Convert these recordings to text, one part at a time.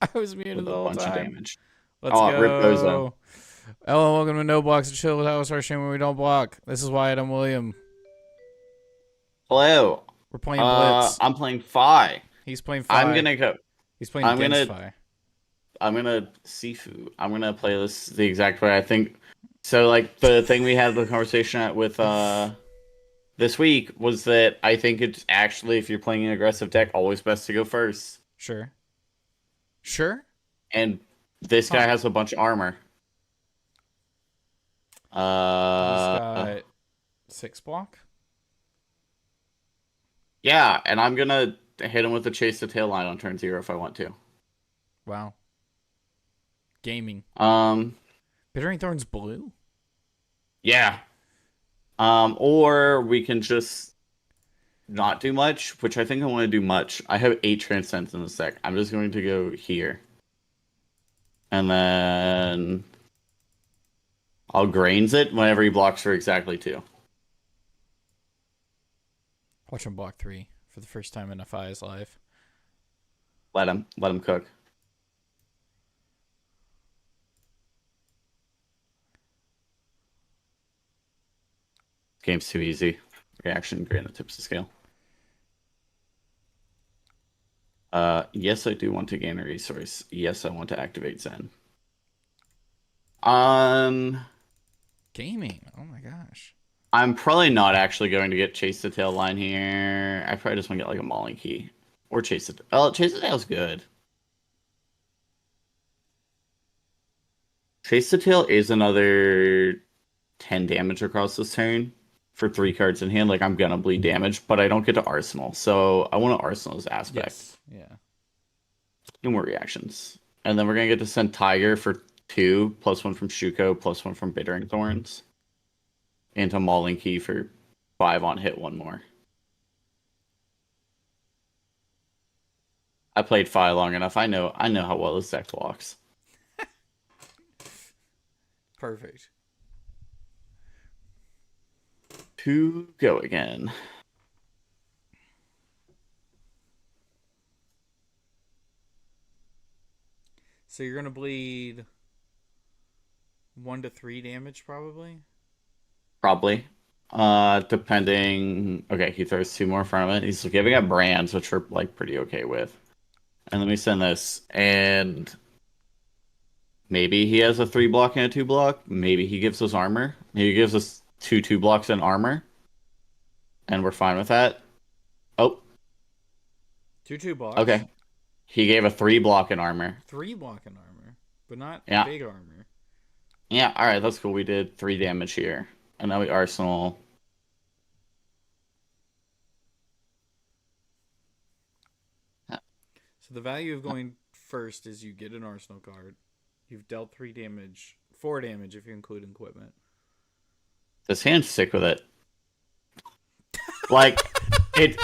I was muted with the a whole bunch of time. damage. Let's Oh, Rip Bozo. go. Hello, welcome to No Blocks and Chill with House Our Shame when we don't block. This is Wyatt. I'm William. Hello. We're playing Blitz. I'm playing Fi. He's playing I'm Fi. gonna go. He's playing I'm against gonna. Fi. I'm gonna Sifu. I'm gonna play this the exact way I think. So, like the thing we had the conversation at with this week was that I think it's actually if you're playing an aggressive deck, always best to go first. Sure. Sure? And this Huh. guy has a bunch of armor. He's Uh, got 6 block. yeah, and I'm gonna hit him with the chase the tail line on turn 0 if I want to. Wow. Gaming. Um, Bittering Thorn's blue? yeah. Or we can just not do much, which I think I want to do much. I have 8 Transcends in the deck. I'm just going to go here. And then I'll Grains it whenever he blocks for exactly 2. Watch him block 3 for the first time in Fi's life. Let him cook. Game's too easy. Reaction, granted tips the scale. Yes, I do want to gain a resource. Yes, I want to activate Zen. Gaming. Oh my gosh. I'm probably not actually going to get Chase the Tail line here. I probably just want to get like a Mauling Key. Or Chase the Oh, Chase the Tail's good. Chase the Tail is another 10 damage across this turn for 3 cards in hand. Like, I'm gonna bleed damage, but I don't get to Arsenal. So I want to Arsenal this aspect. Yes. Yeah. No more reactions. And then we're gonna get to send Tiger for 2, +1 from Shuko, +1 from Bittering Thorns. Into Mauling Key for 5 on hit, 1 more. I played Fi long enough. I know how well this deck walks. Perfect. To go again. So you're gonna bleed 1 to 3 damage probably? Probably. Depending. Okay, he throws 2 more in front of it. He's giving up brands, which we're like pretty okay with. And let me send this. And maybe he has a 3 block and a 2 block. Maybe he gives us armor. Maybe he gives us 2 blocks and armor. And we're fine with that. Oh, 2 blocks. okay. He gave a 3 block in armor. 3 block in armor, but not Yeah. big armor. Yeah, alright, that's cool. We did 3 damage here. And now we Arsenal. So the value of going first is you get an arsenal card. You've dealt 3 damage, 4 damage if you include equipment. This hand's sick with it. Like, it.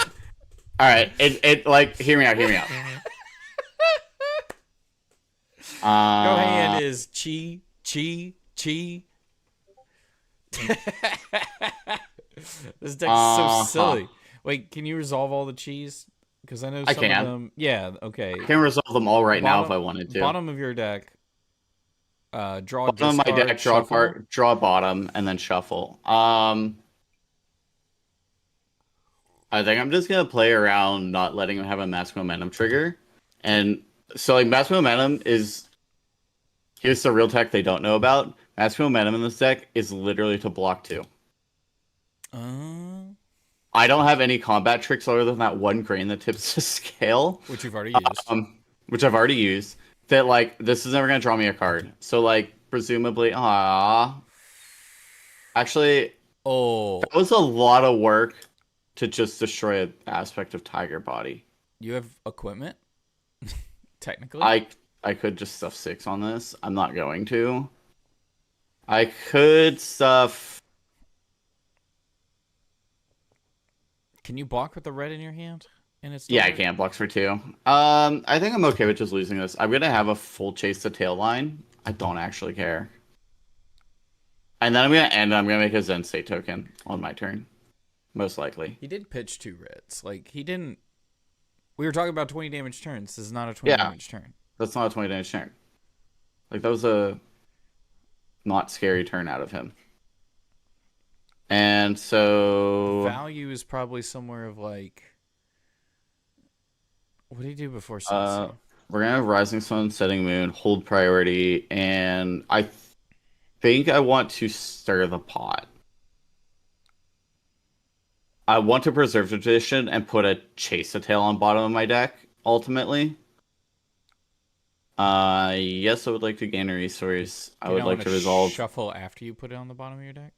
Alright, it, like, hear me out. Go hand is chi. This deck's so silly. Wait, can you resolve all the cheese? Because I know some can. of them. Yeah, okay. I can resolve them all right now if I wanted to. Bottom of your deck, draw Bottom of my discard, deck, shuffle. draw bottom, and then shuffle. I think I'm just gonna play around not letting him have a mass momentum trigger. And so like mass momentum is here's the real tech they don't know about. Mass momentum in this deck is literally to block 2. I don't have any combat tricks other than that 1 grain that tips to scale. Which you've already used. Which I've already used. That like this is never gonna draw me a card. So like presumably actually that was a lot of work to just destroy an aspect of Tiger Body. You have equipment? Technically? I could just stuff 6 on this. I'm not going to. I could stuff. Can you block with the red in your hand? And it's Yeah, I can. Blocks for 2. I think I'm okay with just losing this. I'm gonna have a full chase to tail line. I don't actually care. And then I'm gonna make a Zen State token on my turn. Most likely. He did pitch 2 reds. Like, he didn't... We were talking about 20 damage turns. This is not a 20 damage turn. That's not a 20 damage turn. Like, that was a not scary turn out of him. And so... Value is probably somewhere of like... What do you do before Uh, CC? we're gonna have Rising Sun, Setting Moon, hold priority, and I think I want to stir the pot. I want to preserve tradition and put a Chase a Tail on bottom of my deck, ultimately. Yes, I would like to gain a resource. I Do you would not like want to to resolve. shuffle after you put it on the bottom of your deck?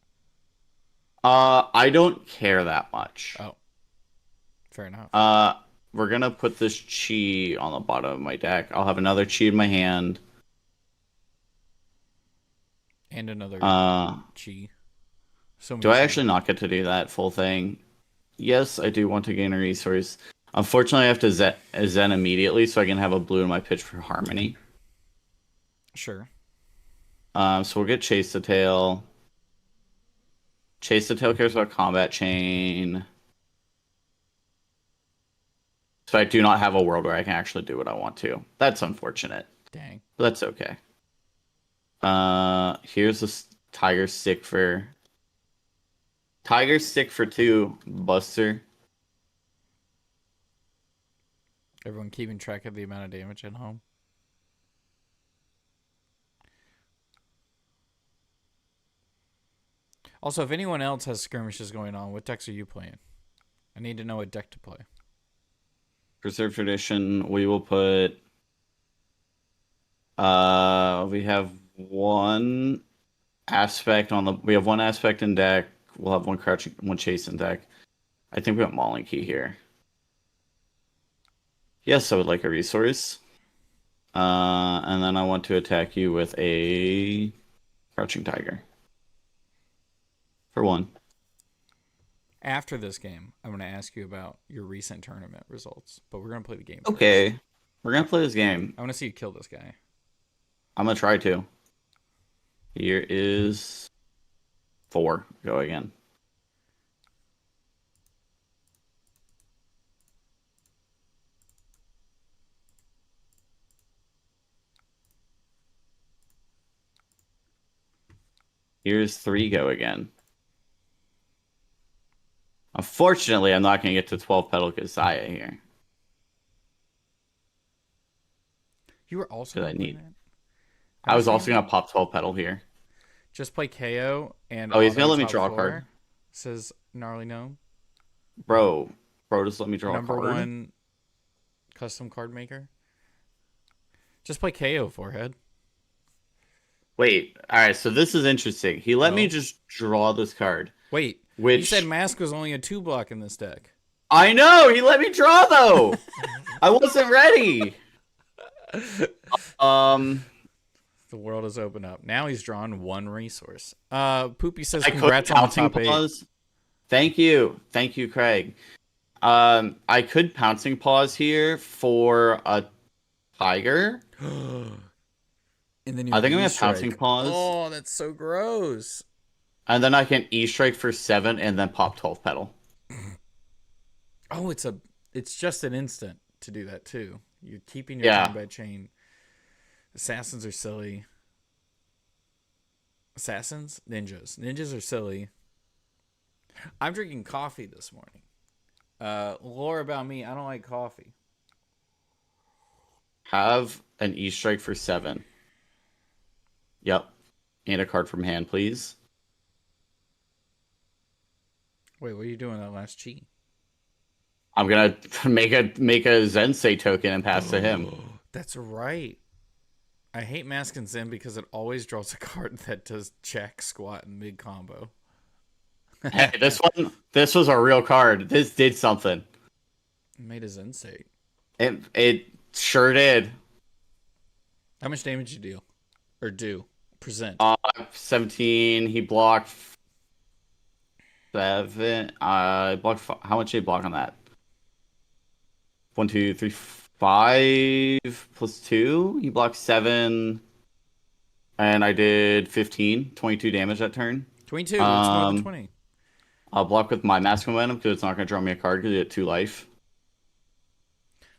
I don't care that much. Oh, fair enough. We're gonna put this Chi on the bottom of my deck. I'll have another Chi in my hand. And another Uh, Chi. So do many I Chi. actually not get to do that full thing? Yes, I do want to gain a resource. Unfortunately, I have to Zen immediately so I can have a blue in my pitch for Harmony. Sure. So we'll get Chase the Tail. Chase the Tail cares about Combat Chain. So I do not have a world where I can actually do what I want to. That's unfortunate. Dang. But that's okay. Here's a Tiger Stick for 2, Buster. Everyone keeping track of the amount of damage at home. Also, if anyone else has skirmishes going on, what decks are you playing? I need to know what deck to play. Preserve Tradition. We will put. We have one aspect on the. We have one aspect in deck. We'll have one crouching, one chase in deck. I think we got Mauling Key here. Yes, I would like a resource. And then I want to attack you with a Crouching Tiger. For 1. After this game, I'm going to ask you about your recent tournament results, but we're going to play the game Okay. first. We're going to play this game. I want to see you kill this guy. I'm going to try to. Here is 4. Go again. Here's 3. Go again. Unfortunately, I'm not going to get to 12 Petal Keziah here. You were also I need. that? I was also going to pop 12 Petal here. Just play KO and. Oh, he's going to let me draw a card. Says Gnarly Gnome. Bro, just let me draw a card. Number 1 custom card maker. Just play KO, forehead. Wait, alright, so this is interesting. He let me just draw this card. Wait, which... you said Mask was only a 2-block in this deck. I know! He let me draw, though! I wasn't ready! The world has opened up. Now he's drawn 1 resource. Poopy says congrats on the top 8. Thank you. Thank you, Craig. I could Pouncing Paws here for a Tiger. And then I think I'm going to Pouncing Paws. Oh, that's so gross. And then I can E-Strike for 7 and then pop 12 Petal. Oh, it's just an instant to do that, too. You're keeping your combat chain. Assassins are silly. Assassins? Ninjas. Ninjas are silly. I'm drinking coffee this morning. Lore about me, I don't like coffee. Have an E-Strike for 7. Yep. And a card from hand, please. Wait, what are you doing that last chi? I'm gonna make a Zensei token and pass to him. That's right. I hate Mask and Zen because it always draws a card that does check, squat, and mid combo. Hey, this was a real card. This did something. It made a Zensei. It sure did. How much damage you deal? Or do? Present. 17. He blocked 7. Blocked. How much did he block on that? 1, 2, 3, 5 plus 2. He blocked 7. And I did 15. 22 damage that turn. 22. That's more than 20. I'll block with my Mask Momentum because it's not going to draw me a card because you get 2 life.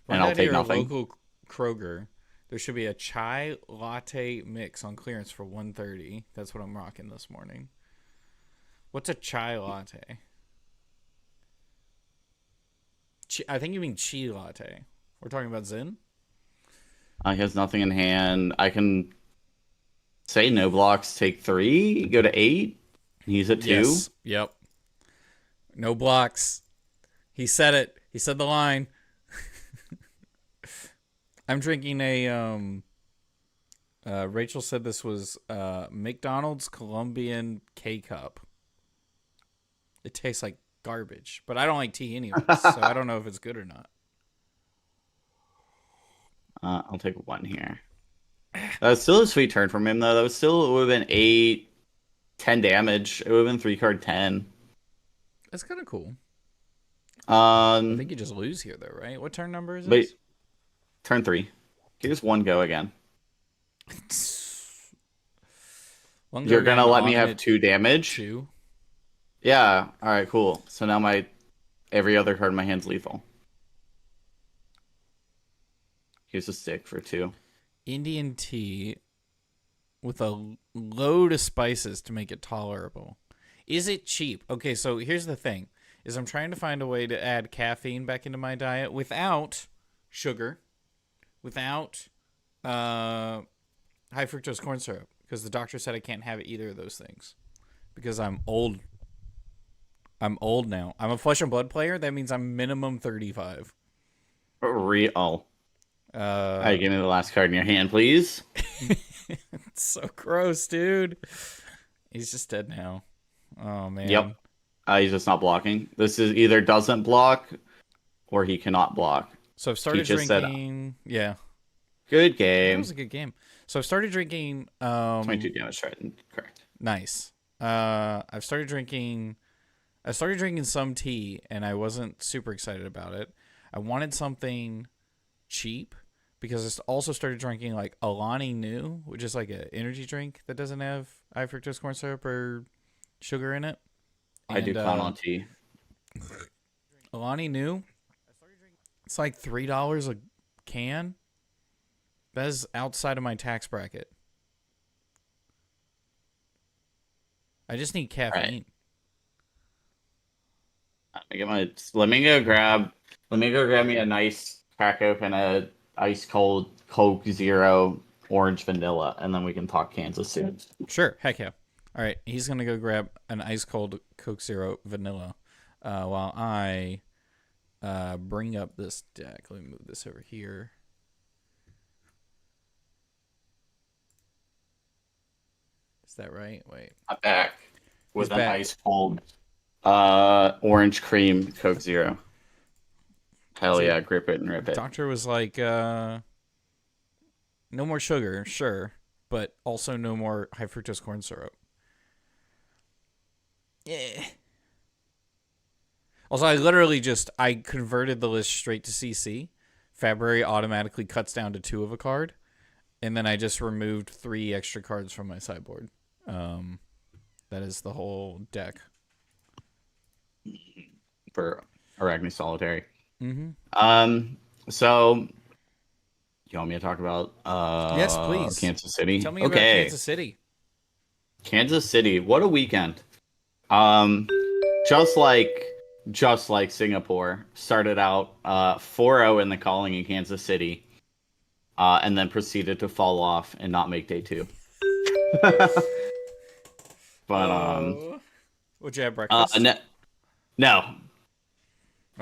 And I'll take nothing. Local Kroger, There should be a chai latte mix on clearance for 130. That's what I'm rocking this morning. What's a chai latte? I think you mean chi latte. We're talking about Zen? He has nothing in hand. I can say no blocks, take 3, go to 8. He's at 2. Yes. Yep. No blocks. He said it. He said the line. I'm drinking a Rachel said this was McDonald's Colombian K-Cup. It tastes like garbage, but I don't like tea anyway, so I don't know if it's good or not. I'll take 1 here. That's still a sweet turn from him, though. That was still, it would have been 8, 10 damage. It would have been 3 card 10. That's kind of cool. I I think you just lose here, though, right? What turn number is it? Wait, turn 3. Give us 1 go again. You're gonna let me have 2 damage? 2? Yeah. All right, cool. So now every other card in my hand's lethal. Here's a stick for 2. Indian tea with a load of spices to make it tolerable. Is it cheap? Okay, so here's the thing. Is I'm trying to find a way to add caffeine back into my diet without sugar, without high fructose corn syrup, because the doctor said I can't have either of those things because I'm old. I'm old now. I'm a flesh and blood player. That means I'm minimum 35. Real. All right, give me the last card in your hand, please. It's so gross, dude. He's just dead now. Oh, man. Yep. He's just not blocking. This is either doesn't block or he cannot block. So I've started drinking. Yeah. Good game. That was a good game. So I've started drinking. 22 damage, right? Correct. Nice. I started drinking some tea, and I wasn't super excited about it. I wanted something cheap because I also started drinking like Alani Nu, which is like an energy drink that doesn't have high fructose corn syrup or sugar in it. And, I do count on tea. Alani Nu, it's like $3 a can. That is outside of my tax bracket. I just need caffeine. Right. Let me go grab me a nice crack open a ice cold Coke Zero orange vanilla, and then we can talk Kansas soon. Sure, heck yeah. All right, he's gonna go grab an ice cold Coke Zero vanilla, while I bring up this deck. Let me move this over here. Is that right? Wait. I'm back with an ice cold orange cream Coke Zero. Hell yeah, grip it and rip it. Doctor was like, no more sugar, sure, but also no more high fructose corn syrup. Yeah. Also, I converted the list straight to CC. February automatically cuts down to 2 of a card, and then I just removed 3 extra cards from my sideboard. That is the whole deck. For Arachne Solitary. Mm-hmm. So you want me to talk about yes, please. Kansas City? Tell me about Kansas City. Kansas City, what a weekend. Just like Singapore, started out 4-0 in the calling in Kansas City, and then proceeded to fall off and not make day 2. But would you have breakfast? No.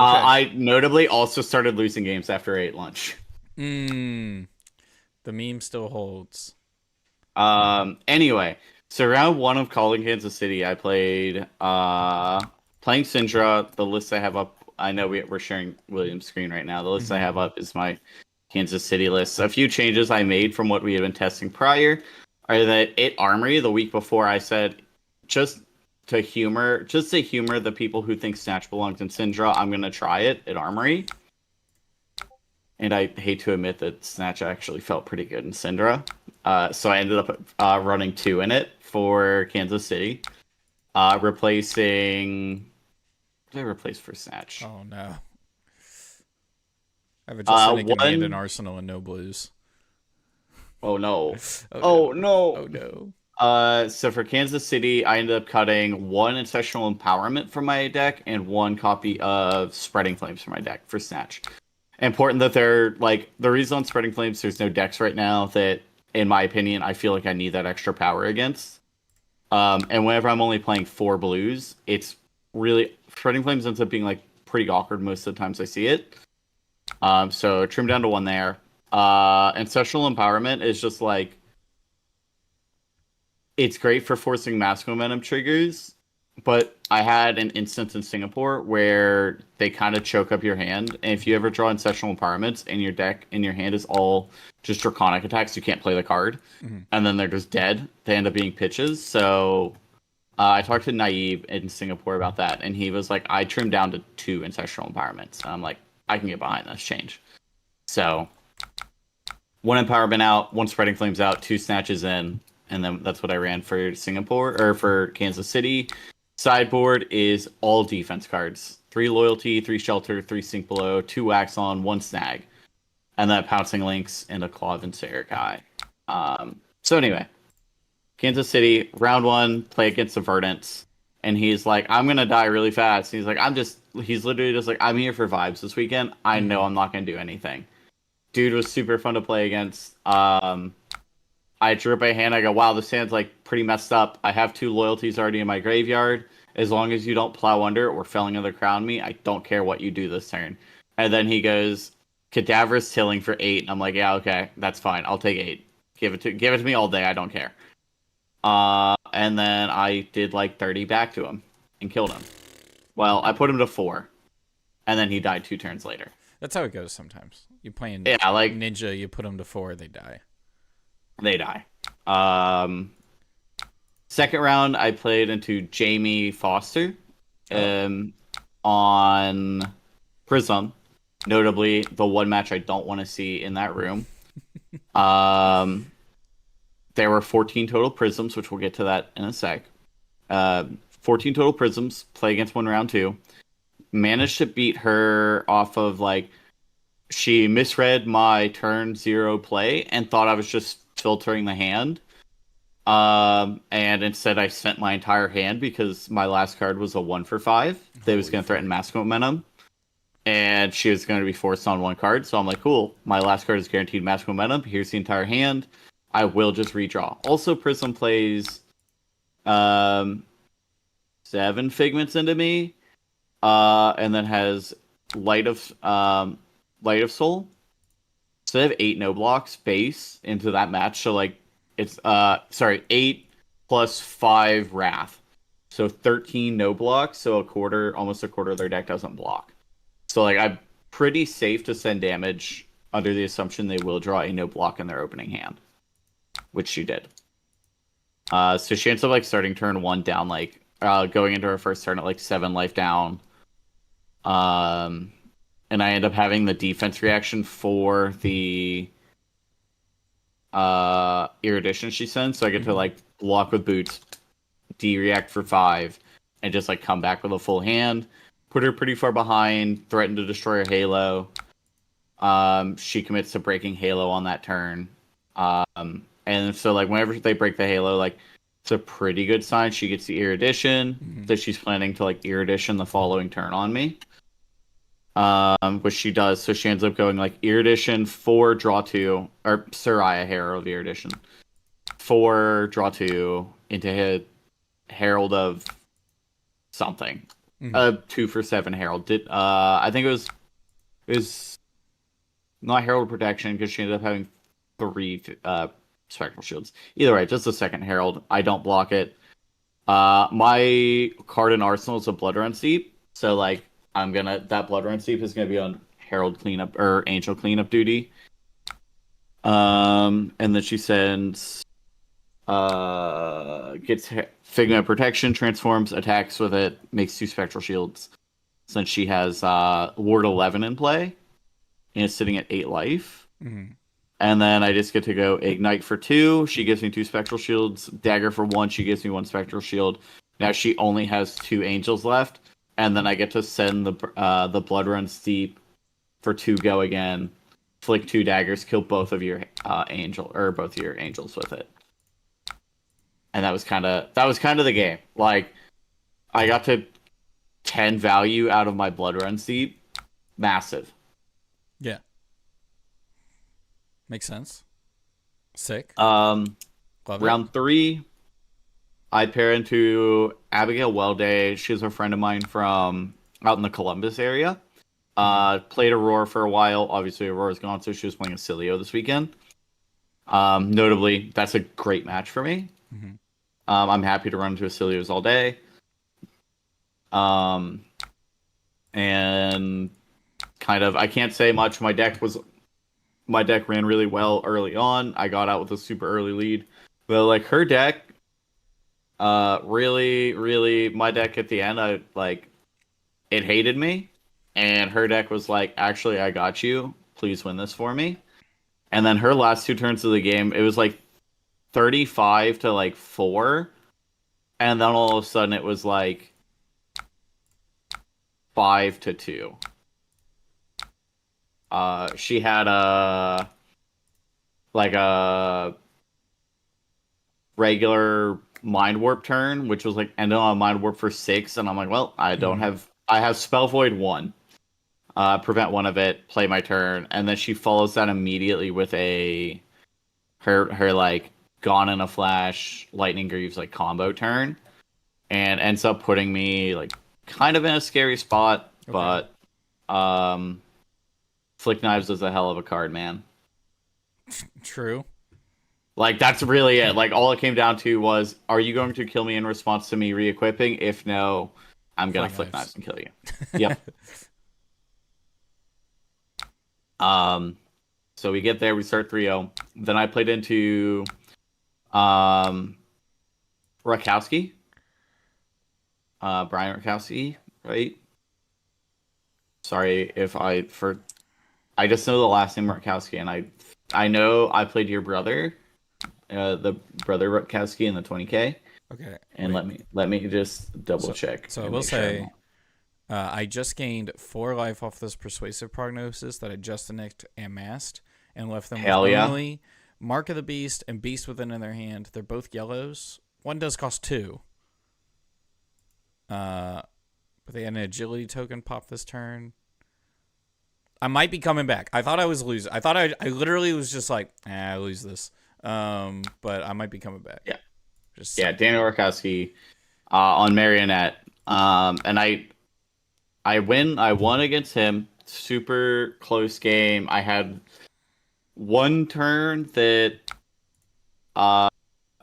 Okay. I notably also started losing games after I ate lunch. The meme still holds. Anyway, so round 1 of calling Kansas City, I played playing Syndra. The list I have up, I know we're sharing William's screen right now. The list I have up is my Kansas City list. A few changes I made from what we had been testing prior are that at Armory the week before I said just to humor the people who think Snatch belongs in Syndra, I'm gonna try it at Armory. And I hate to admit that Snatch actually felt pretty good in Syndra. So I ended up running 2 in it for Kansas City. Replacing... What did I replace for Snatch? Oh, no. I have a just in command in Arsenal and no blues. Oh no. Oh Oh no. no. Oh no. So for Kansas City, I ended up cutting one Ancestral Empowerment from my deck and one copy of Spreading Flames from my deck for Snatch. Important that they're like the reason on Spreading Flames, there's no decks right now that, in my opinion, I feel like I need that extra power against. And whenever I'm only playing 4 blues, it's really Spreading Flames ends up being like pretty awkward most of the times I see it. So trim down to 1 there. Ancestral Empowerment is just like it's great for forcing mass momentum triggers, but I had an instance in Singapore where they kind of choke up your hand. And if you ever draw Ancestral Empowerments and your deck in your hand is all just draconic attacks, you can't play the card. Mm-hmm. And then they're just dead. They end up being pitches. So I talked to Naive in Singapore about that, and he was like, I trimmed down to 2 Ancestral Empowerments. And I'm like, I can get behind this change. So 1 Empowerment out, 1 Spreading Flames out, 2 Snatches in. And then that's what I ran for Singapore or for Kansas City. Sideboard is all defense cards: 3 Loyalty, 3 Shelter, 3 Sink Below, 2 Wax On, 1 Snag, and then Pouncing Lynx and a Claw of Ensarakai. So anyway, Kansas City round 1, play against the Verdants, and he's like, "I'm gonna die really fast." He's like, he's literally just like, "I'm here for vibes this weekend. I know I'm not gonna do anything." Dude was super fun to play against. I drew up a hand. I go, wow, this hand's like pretty messed up. I have 2 loyalties already in my graveyard. As long as you don't plow under or Felling of the Crown me, I don't care what you do this turn. And then he goes, Cadaverous Tilling for 8. And I'm like, yeah, okay, that's fine. I'll take 8. Give it to me all day. I don't care. And then I did like 30 back to him and killed him. Well, I put him to 4, and then he died 2 turns later. That's how it goes sometimes. You playing like Ninja, you put them to 4, they die. They die. Second round, I played into Jamie Foster on Prism. Notably, the one match I don't want to see in that room. There were 14 total Prisms, which we'll get to that in a sec. 14 total Prisms, play against 1 round 2. Managed to beat her off of, like, she misread my turn 0 play and thought I was just filtering the hand. And instead I spent my entire hand because my last card was a 1 for 5 that was going to threaten mass momentum. And she was going to be forced on 1 card. So I'm like, cool, my last card is guaranteed mass momentum. Here's the entire hand. I will just redraw. Also, Prism plays 7 Figments into me. And then has Light of Soul. So they have 8 no blocks base into that match. So like it's 8 plus 5 Wrath. So 13 no blocks. So almost a quarter of their deck doesn't block. So like I'm pretty safe to send damage under the assumption they will draw a no block in their opening hand, which she did. So she ends up like starting turn 1 down, like going into her first turn at like 7 life down. And I end up having the defense reaction for the Erudition she sends, so I get to like block with boots, D-react for 5, and just like come back with a full hand. Put her pretty far behind, threaten to destroy her Halo. She commits to breaking Halo on that turn. And so like whenever they break the Halo, like it's a pretty good sign she gets the Erudition, that she's planning to like Erudition the following turn on me. Which she does, so she ends up going like Erudition 4, draw 2, or Soraya Herald of Erudition 4, draw 2 into Herald of something. 2 for 7 Herald. I think it was not Herald of Protection because she ended up having 3 Spectral Shields. Either way, just a second Herald. I don't block it. My card in Arsenal is a Blood Run Steep, so like that Blood Run Steep is gonna be on Herald cleanup or Angel cleanup duty. And then she sends gets Figment Protection, transforms, attacks with it, makes 2 Spectral Shields. Since she has Ward 11 in play, and it's sitting at 8 life. And then I just get to go Ignite for 2. She gives me 2 Spectral Shields. Dagger for 1. She gives me 1 Spectral Shield. Now she only has 2 Angels left. And then I get to send the Blood Run Steep for 2 go again. flick 2 daggers, kill both of your both of your angels with it. And that was kind of the game. Like, I got to 10 value out of my blood run steep. Massive. Yeah. Makes sense. Sick. Round Love 3, I pair into Abigail Wellday. She's a friend of mine from out in the Columbus area. Played Aurora for a while. Obviously, Aurora's gone, so she was playing Acilio this weekend. Notably, that's a great match for me. Mm-hmm. I'm happy to run into Acilios all day. And kind of, I can't say much. My deck ran really well early on. I got out with a super early lead. But like her deck, really, my deck at the end, it hated me. And her deck was like, actually, I got you. Please win this for me. And then her last 2 turns of the game, it was like 35 to like 4. And then all of a sudden it was like 5 to 2. She had a regular mind warp turn, which was like ended on a mind warp for 6, and I'm like, well, I have spell void 1. Prevent 1 of it, play my turn, and then she follows that immediately with her like Gone in a Flash, Lightning Greaves like combo turn, and ends up putting me like kind of in a scary spot. Okay. But Flick Knives is a hell of a card, man. True. Like, that's really it. Like, all it came down to was, are you going to kill me in response to me re-equipping? If no, I'm gonna Flick Knives and kill you. Yep. So we get there, we start 3-0. Then I played into Rakowski. Brian Rakowski, right? Sorry if I just know the last name Rakowski, and I know I played your brother, the brother Rakowski in the 20K. Okay. And wait. let me just double check. So I will say, I just gained 4 life off this persuasive prognosis that I just amassed and left them with only Mark of the Beast and Beast Within in their hand. They're both yellows. One does cost 2. But they had an agility token pop this turn. I might be coming back. I thought I was losing. I thought I literally was just like, I lose this. But I might be coming back. Yeah. Daniel Rakowski on Marionette. And I won against him. Super close game. I had one turn that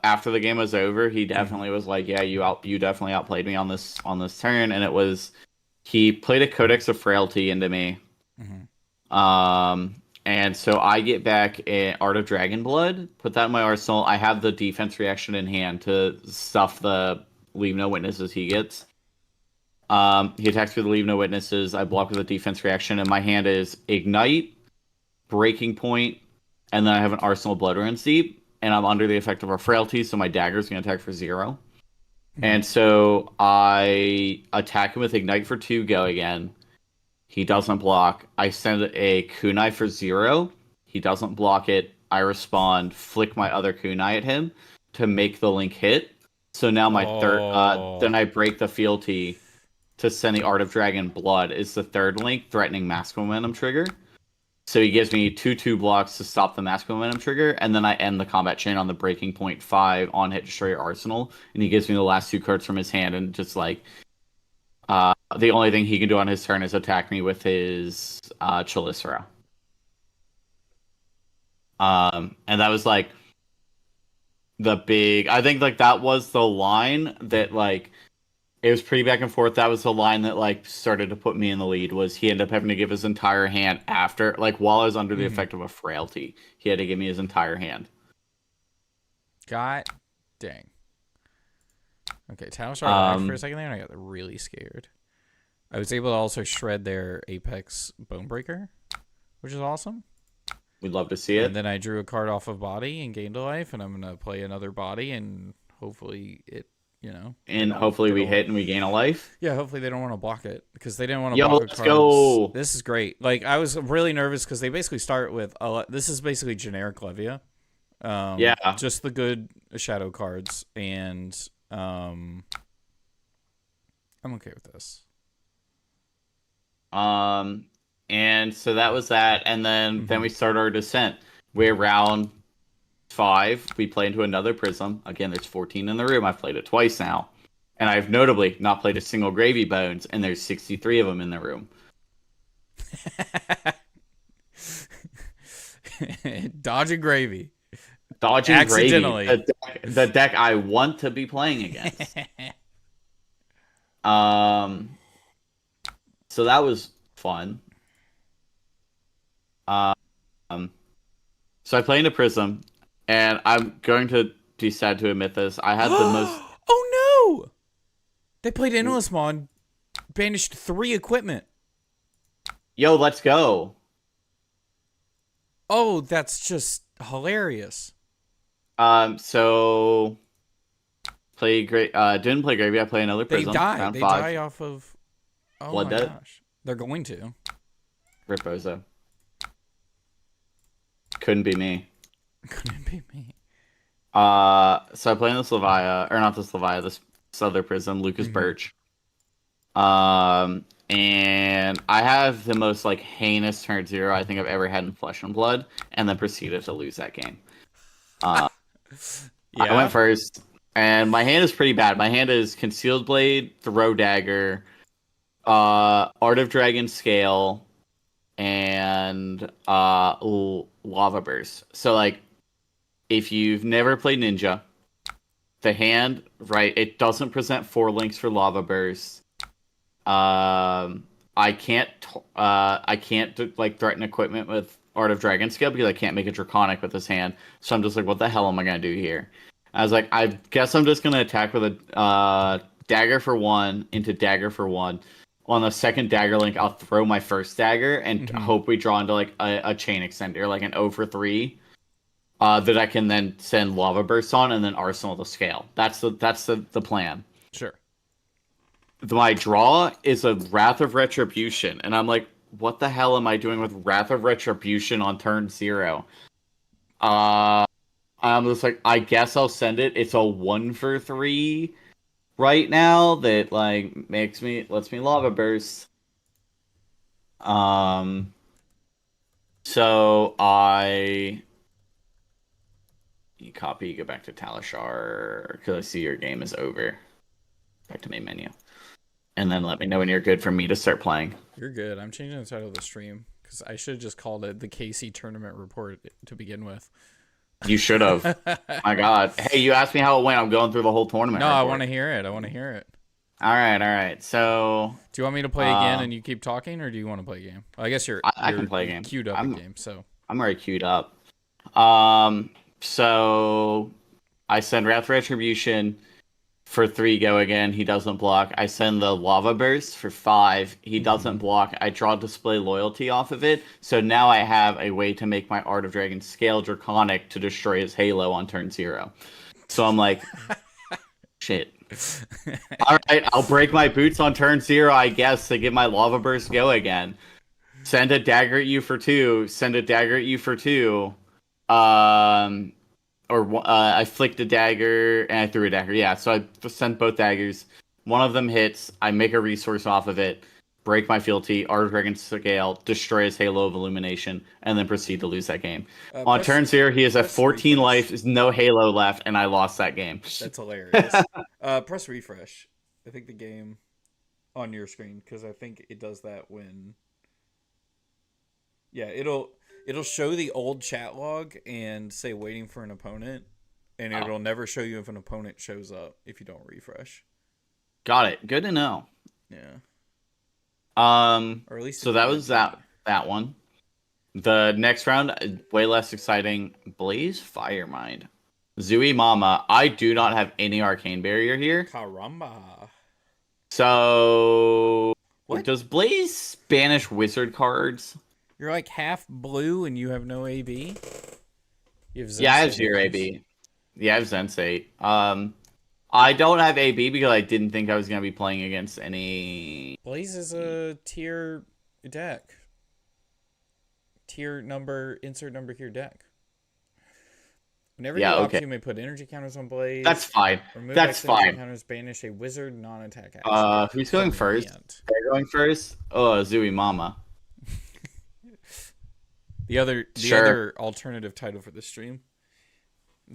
after the game was over, he definitely was like, yeah, you definitely outplayed me on this turn, and it was he played a Codex of Frailty into me. Mm-hmm. And so I get back an Art of Dragonblood, put that in my arsenal. I have the defense reaction in hand to stuff the Leave No Witnesses he gets. He attacks with the Leave No Witnesses. I block with a defense reaction, and my hand is Ignite, Breaking Point, and then I have an Arsenal Blood Run Steep, and I'm under the effect of a Frailty, so my dagger's going to attack for 0. Mm-hmm. And so I attack him with Ignite for 2, go again. He doesn't block. I send a kunai for 0. He doesn't block it. I respond, flick my other kunai at him to make the link hit. So now my third, then I break the fealty to send the Art of Dragon Blood is the third link, threatening Mask Momentum trigger. So he gives me 2/2 blocks to stop the Mask Momentum trigger, and then I end the combat chain on the Breaking Point 5 on hit destroy your arsenal, and he gives me the last 2 cards from his hand, and just like the only thing he can do on his turn is attack me with his Chelicera. And that was like the big. I think like that was the line that like it was pretty back and forth. That was the line that like started to put me in the lead. Was he ended up having to give his entire hand after like while I was under the effect of a frailty, he had to give me his entire hand. God dang. Okay, Tower started for a second there, and I got really scared. I was able to also shred their Apex Bonebreaker, which is awesome. We'd love to see it. And then I drew a card off of Body and gained a life, and I'm going to play another Body, and hopefully it, you know. And hopefully we hit and we gain a life. Yeah, hopefully they don't want to block it because they didn't want to Yo, block the let's cards. go. This is great. Like I was really nervous because they basically start with this is basically generic Levia. Yeah. Just the good shadow cards, and I'm okay with this. And so that was that, and then we start our descent. We're round 5. We play into another prism. Again, there's 14 in the room. I've played it twice now, and I've notably not played a single gravy bones, and there's 63 of them in the room. Dodging gravy. Dodging accidentally. Gravy, the deck I want to be playing against. So that was fun. So I play into Prism, and I'm going to be sad to admit this. I had the most. Oh no! They played Endless Mon, banished 3 equipment. Yo, let's go. Oh, that's just hilarious. So play great. Didn't play Gravy. I play another Prism. They die. Round They 5. die off of. Oh Blood my Debt? gosh! They're going to. Ripozo. Couldn't be me. Couldn't be me. So I play in this Levia, or not this Levia, this other Prism, Lucas Birch. And I have the most like heinous turn 0 I think I've ever had in Flesh and Blood, and then proceeded to lose that game. I went first, and my hand is pretty bad. My hand is Concealed Blade, Throw Dagger, Art of Dragon Scale, and Lava Burst. So like, if you've never played Ninja, the hand, right, it doesn't present 4 links for Lava Burst. I can't like threaten equipment with Art of Dragon Scale because I can't make a Draconic with this hand. So I'm just like, what the hell am I gonna do here? I was like, I guess I'm just gonna attack with a dagger for 1 into dagger for 1. On the second dagger link, I'll throw my first dagger and hope we draw into like a chain extender, like an 0 for 3. That I can then send Lava Bursts on and then Arsenal the Scale. That's the plan. Sure. My draw is a Wrath of Retribution, and I'm like, what the hell am I doing with Wrath of Retribution on turn 0? I'm just like, I guess I'll send it. It's a 1 for 3 right now that like lets me Lava Burst. So you copy, go back to Talishar, because I see your game is over. Back to main menu. And then let me know when you're good for me to start playing. You're good. I'm changing the title of the stream because I should have just called it the KC Tournament Report to begin with. You should have. My God. Hey, you asked me how it went. I'm going through the whole tournament. No, report. I want to hear it. All right. So, do you want me to play again and you keep talking, or do you want to play a game? Well, I guess I can play a game. Queued up a game, so I'm already queued up. So I send Wrath Retribution for 3, go again. He doesn't block. I send the Lava Burst for 5. He doesn't block. I draw Display Loyalty off of it. So now I have a way to make my Art of Dragon Scale Draconic to destroy his Halo on turn 0. So I'm like, shit. All right, I'll break my boots on turn 0, I guess, to get my Lava Burst go again. Send a dagger at you for 2. Send a dagger at you for 2. I flicked a dagger and I threw a dagger. Yeah, so I sent both daggers. One of them hits. I make a resource off of it, break my fealty, Art of Dragon Scale, destroy his Halo of Illumination, and then proceed to lose that game. On turn 0, he has a 14 life, there's no Halo left, and I lost that game. That's hilarious. Press refresh. I think the game on your screen, because I think it does that when. Yeah, it'll show the old chat log and say waiting for an opponent, and it'll never show you if an opponent shows up if you don't refresh. Got it. Good to know. Yeah. Or at least so that was that one. The next round, way less exciting. Blaze Firemind. Zui Mama. I do not have any arcane barrier here. Caramba. So what? Does Blaze banish wizard cards? You're like half blue and you have no AB? You have I have 0 AB. Yeah, I have Zensate. I don't have AB because I didn't think I was going to be playing against any... Blaze is a tier deck. Tier number, insert number here deck. Whenever you Yeah, opt, okay. you may put energy counters on Blaze. That's fine. Remove That's X energy fine. counters, banish a wizard non-attack action. Who's going from your first? hand. They're going first? Oh, Zooey Mama. The Sure. other alternative title for the stream.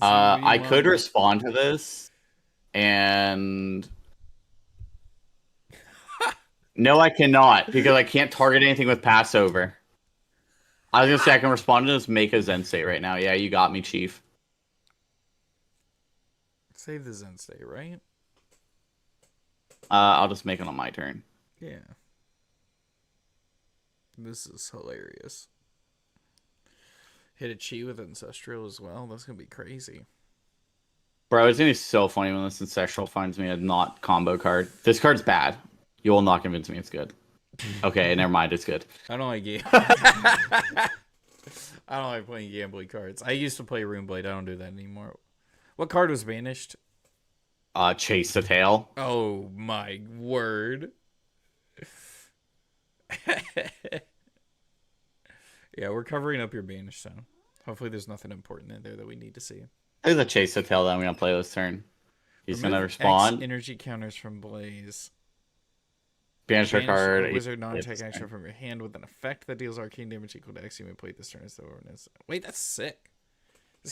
I could respond to this, and no, I cannot because I can't target anything with Passover. I was gonna say I can respond to this, make a Zen state right now. Yeah, you got me, Chief. Save the Zen state, right? I'll just make it on my turn. Yeah. This is hilarious. Hit a chi with Ancestral as well. That's gonna be crazy. Bro, it's gonna be so funny when this Ancestral finds me a not combo card. This card's bad. You will not convince me it's good. Okay, never mind, it's good. I don't like I don't like playing gambling cards. I used to play Runeblade. I don't do that anymore. What card was banished? Chase the Tail. Oh my word. Yeah, we're covering up your banish zone. Hopefully there's nothing important in there that we need to see. There's a Chase the Tail that I'm gonna play this turn. He's Remove gonna respond. X energy counters from Blaze. Banish a card. A wizard non-attack action from your hand with an effect that deals arcane damage equal to X. You may play this turn as the ordinance. Wait, that's sick.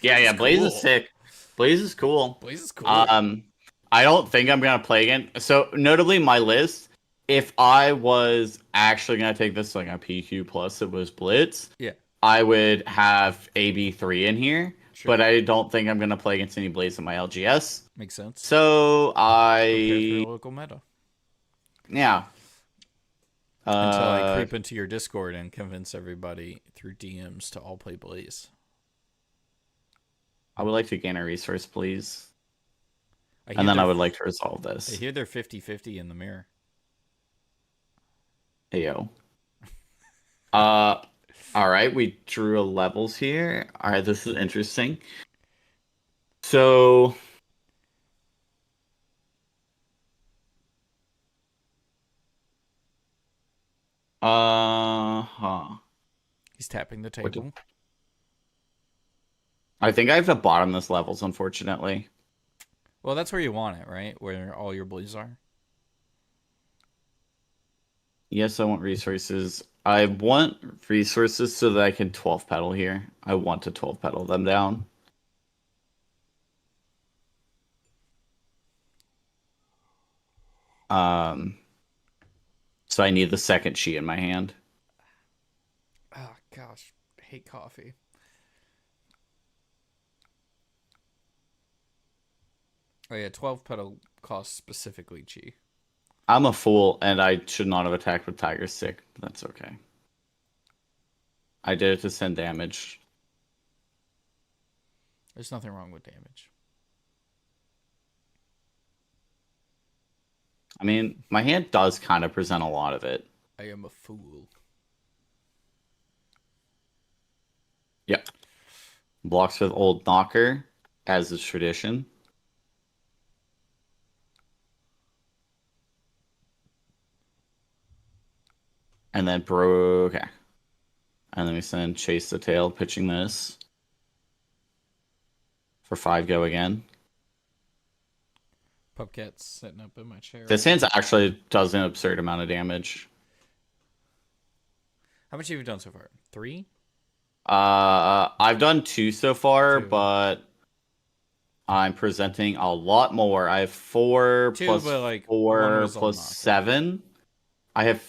Yeah, Blaze is sick. Blaze is cool. Blaze is cool. I don't think I'm gonna play again. So notably, my list. If I was actually gonna take this like a PQ plus, it was Blitz. Yeah. I would have AB3 in here, Sure. but I don't think I'm gonna play against any Blaze in my LGS. Makes sense. So Okay, for local meta. Yeah. Until I creep into your Discord and convince everybody through DMs to all play Blaze. I would like to gain a resource, please. And then I would like to resolve this. I hear they're 50-50 in the mirror. Hey, yo. All right, we drew a levels here. All right, this is interesting. So... He's tapping the table. I think I have to bottom this levels, unfortunately. Well, that's where you want it, right? Where all your blues are. Yes, I want resources. I want resources so that I can 12 pedal here. I want to 12 pedal them down. So I need the second sheet in my hand. Oh, gosh. I hate coffee. Oh, yeah. 12 pedal costs specifically chi. I'm a fool, and I should not have attacked with Tiger's Sick, but that's okay. I did it to send damage. There's nothing wrong with damage. I mean, my hand does kind of present a lot of it. I am a fool. Yep. Blocks with Old Knocker, as is tradition. And then okay. And then we send Chase the Tail, pitching this. For 5 go again. Pupcat's sitting up in my chair. This hand actually does an absurd amount of damage. How much have you done so far? 3? I've done 2 so far, 2. but I'm presenting a lot more. I have 4 2, plus but like 4 plus 7. I have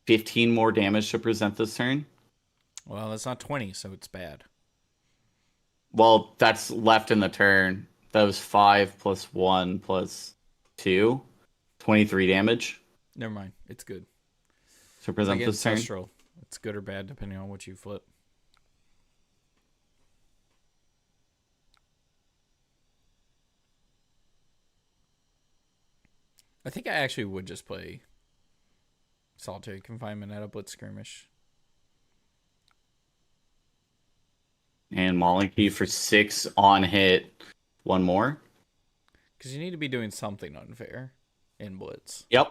15 more damage to present this turn. Well, that's not 20, so it's bad. Well, that's left in the turn. That was 5 plus 1 plus 2. 23 damage. Never mind. It's good. To present Like this turn. Ancestral. It's good or bad depending on what you flip. I think I actually would just play Solitary Confinement at a Blitz Skirmish. And Mauling Key for 6 on hit. One more. Because you need to be doing something unfair in Blitz. Yep.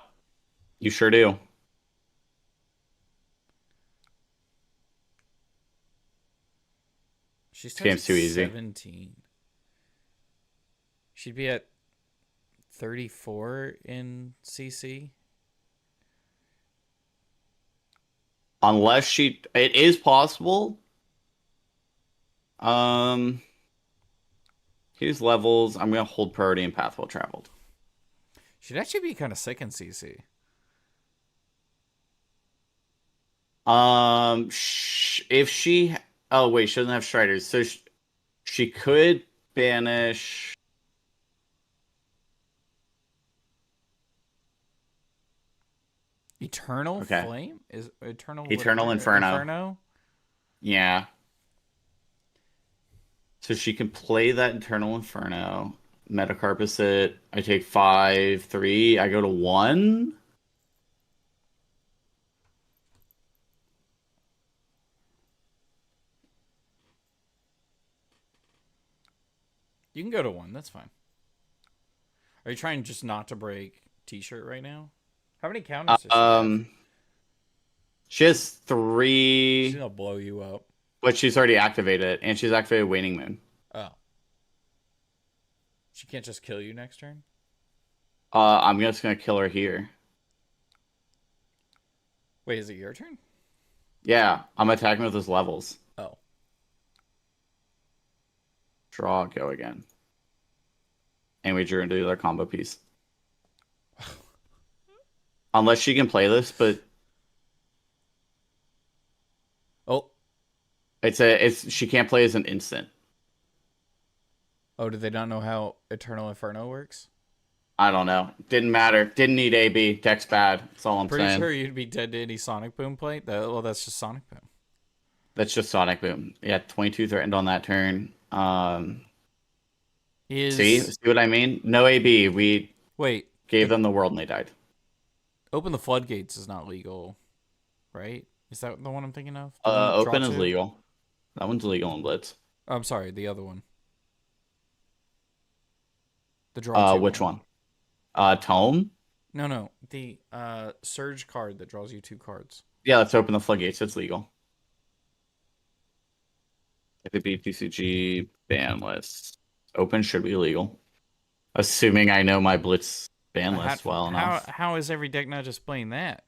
You sure do. She starts game's at too easy. 17. She'd be at 34 in CC. Unless it is possible. Here's levels. I'm gonna hold priority and path well traveled. She'd actually be kind of sick in CC. If she, oh wait, she doesn't have Striders, so she could banish. Eternal Okay. Flame is Eternal Inferno. Inferno. Yeah. So she can play that Eternal Inferno. Metacarpus it. I take 5, 3. I go to 1. You can go to 1. That's fine. Are you trying just not to break T-shirt right now? How many counters does she have? She has 3. She's gonna blow you up. But she's already activated it, and she's activated Waning Moon. Oh. She can't just kill you next turn? I'm just gonna kill her here. Wait, is it your turn? Yeah, I'm attacking with his levels. Oh. Draw, go again. And we drew into the other combo piece. Unless she can play this, but Oh. she can't play as an instant. Oh, did they not know how Eternal Inferno works? I don't know. Didn't matter. Didn't need AB. Deck's bad. That's all I'm Pretty saying. sure you'd be dead to any Sonic Boom play. That's just Sonic Boom. That's just Sonic Boom. Yeah, 22 threatened on that turn. See what I mean? No AB. We gave them the world and they died. Open the Floodgates is not legal, right? Is that the one I'm thinking of? Open is legal. That one's legal in Blitz. Oh, I'm sorry, the other one. The draw. Which one? Tome? No. The Surge card that draws you 2 cards. Yeah, let's open the Floodgates. It's legal. If it be PCG ban list. Open should be legal. Assuming I know my Blitz ban list well enough. How is every deck not just playing that?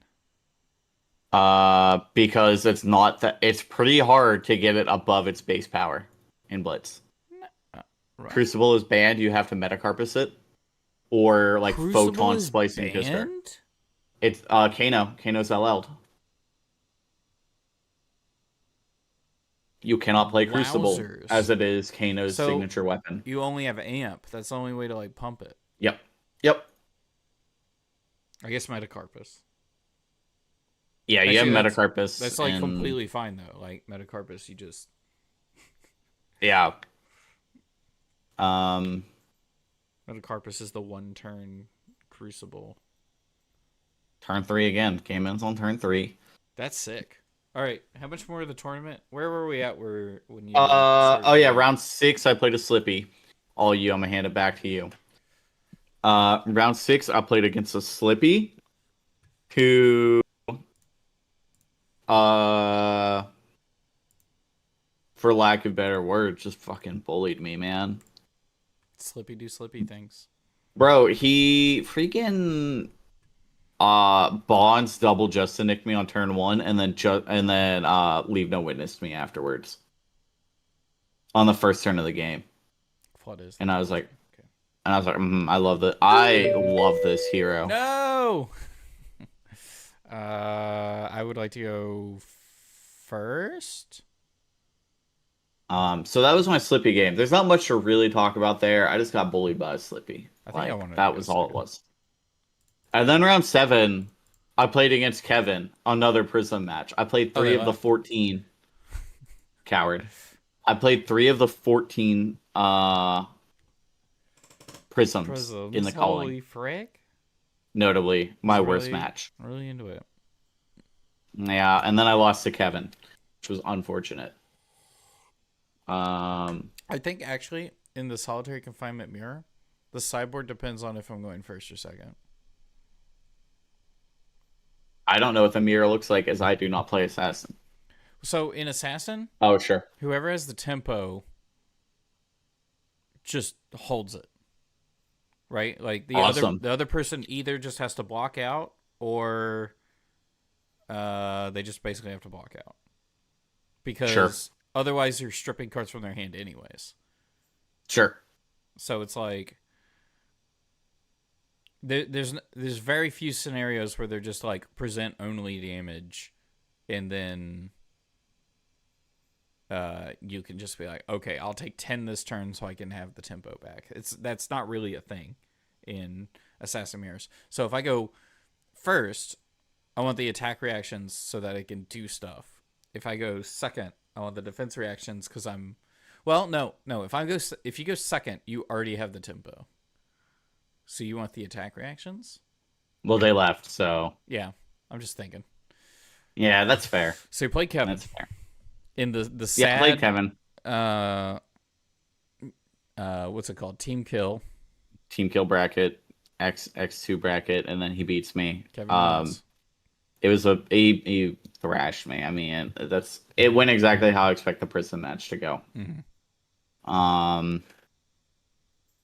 Because it's not that. It's pretty hard to get it above its base power in Blitz. Right. Crucible is banned. You have to Metacarpus it, or like Crucible Photon is splicing Kister. banned? It's Kano's LL'd. You cannot play Crucible as it is Kano's signature weapon. You only have Amp. That's the only way to like pump it. Yep. I guess Metacarpus. Yeah, you have Metacarpus. That's like completely fine though. Like Metacarpus, you just yeah. Metacarpus is the 1-turn Crucible. Turn 3 again. Came in on turn 3. That's sick. All right, how much more of the tournament? Where were we at? When you? Round 6. I played a Slippy. All you, I'm gonna hand it back to you. Round 6, I played against a Slippy, who, for lack of better words, just fucking bullied me, man. Slippy do Slippy things. Bro, he freaking bonds double just to nick me on turn 1 and then leave no witness to me afterwards. On the first turn of the game. What is and I was like I love that. I love this hero. No. I would like to go first. So that was my Slippy game. There's not much to really talk about there. I just got bullied by a Slippy. That was all it was. And then round 7, I played against Kevin, another Prism match. I played 3 of the 14. Coward. I played 3 of the 14 prisms in the calling. Holy frick. Notably, my worst match. Really into it. Yeah, and then I lost to Kevin, which was unfortunate. I think actually in the solitary confinement mirror, The sideboard depends on if I'm going first or second. I don't know what the mirror looks like, as I do not play assassin. So in assassin, Oh, sure. whoever has the tempo just holds it. Right? Like Awesome. the other person either just has to block out or they just basically have to block out. Because Sure. otherwise you're stripping cards from their hand anyways. Sure. So it's like there's very few scenarios where they're just like present only damage, and then you can just be like, okay, I'll take 10 this turn so I can have the tempo back. That's not really a thing in Assassin Mirrors. So if I go first, I want the attack reactions so that I can do stuff. If I go second, I want the defense reactions because I'm. Well, no. If you go second, you already have the tempo. So you want the attack reactions? Well, they left, so Yeah, I'm just thinking. yeah, that's fair. So you play Kevin That's fair. in the Yeah, play sad. Kevin. What's it called? Team kill. Team kill bracket, X2 bracket, and then he beats me. Kevin wins. It was he thrashed me. I mean, it went exactly how I expect the prison match to go. Mm-hmm.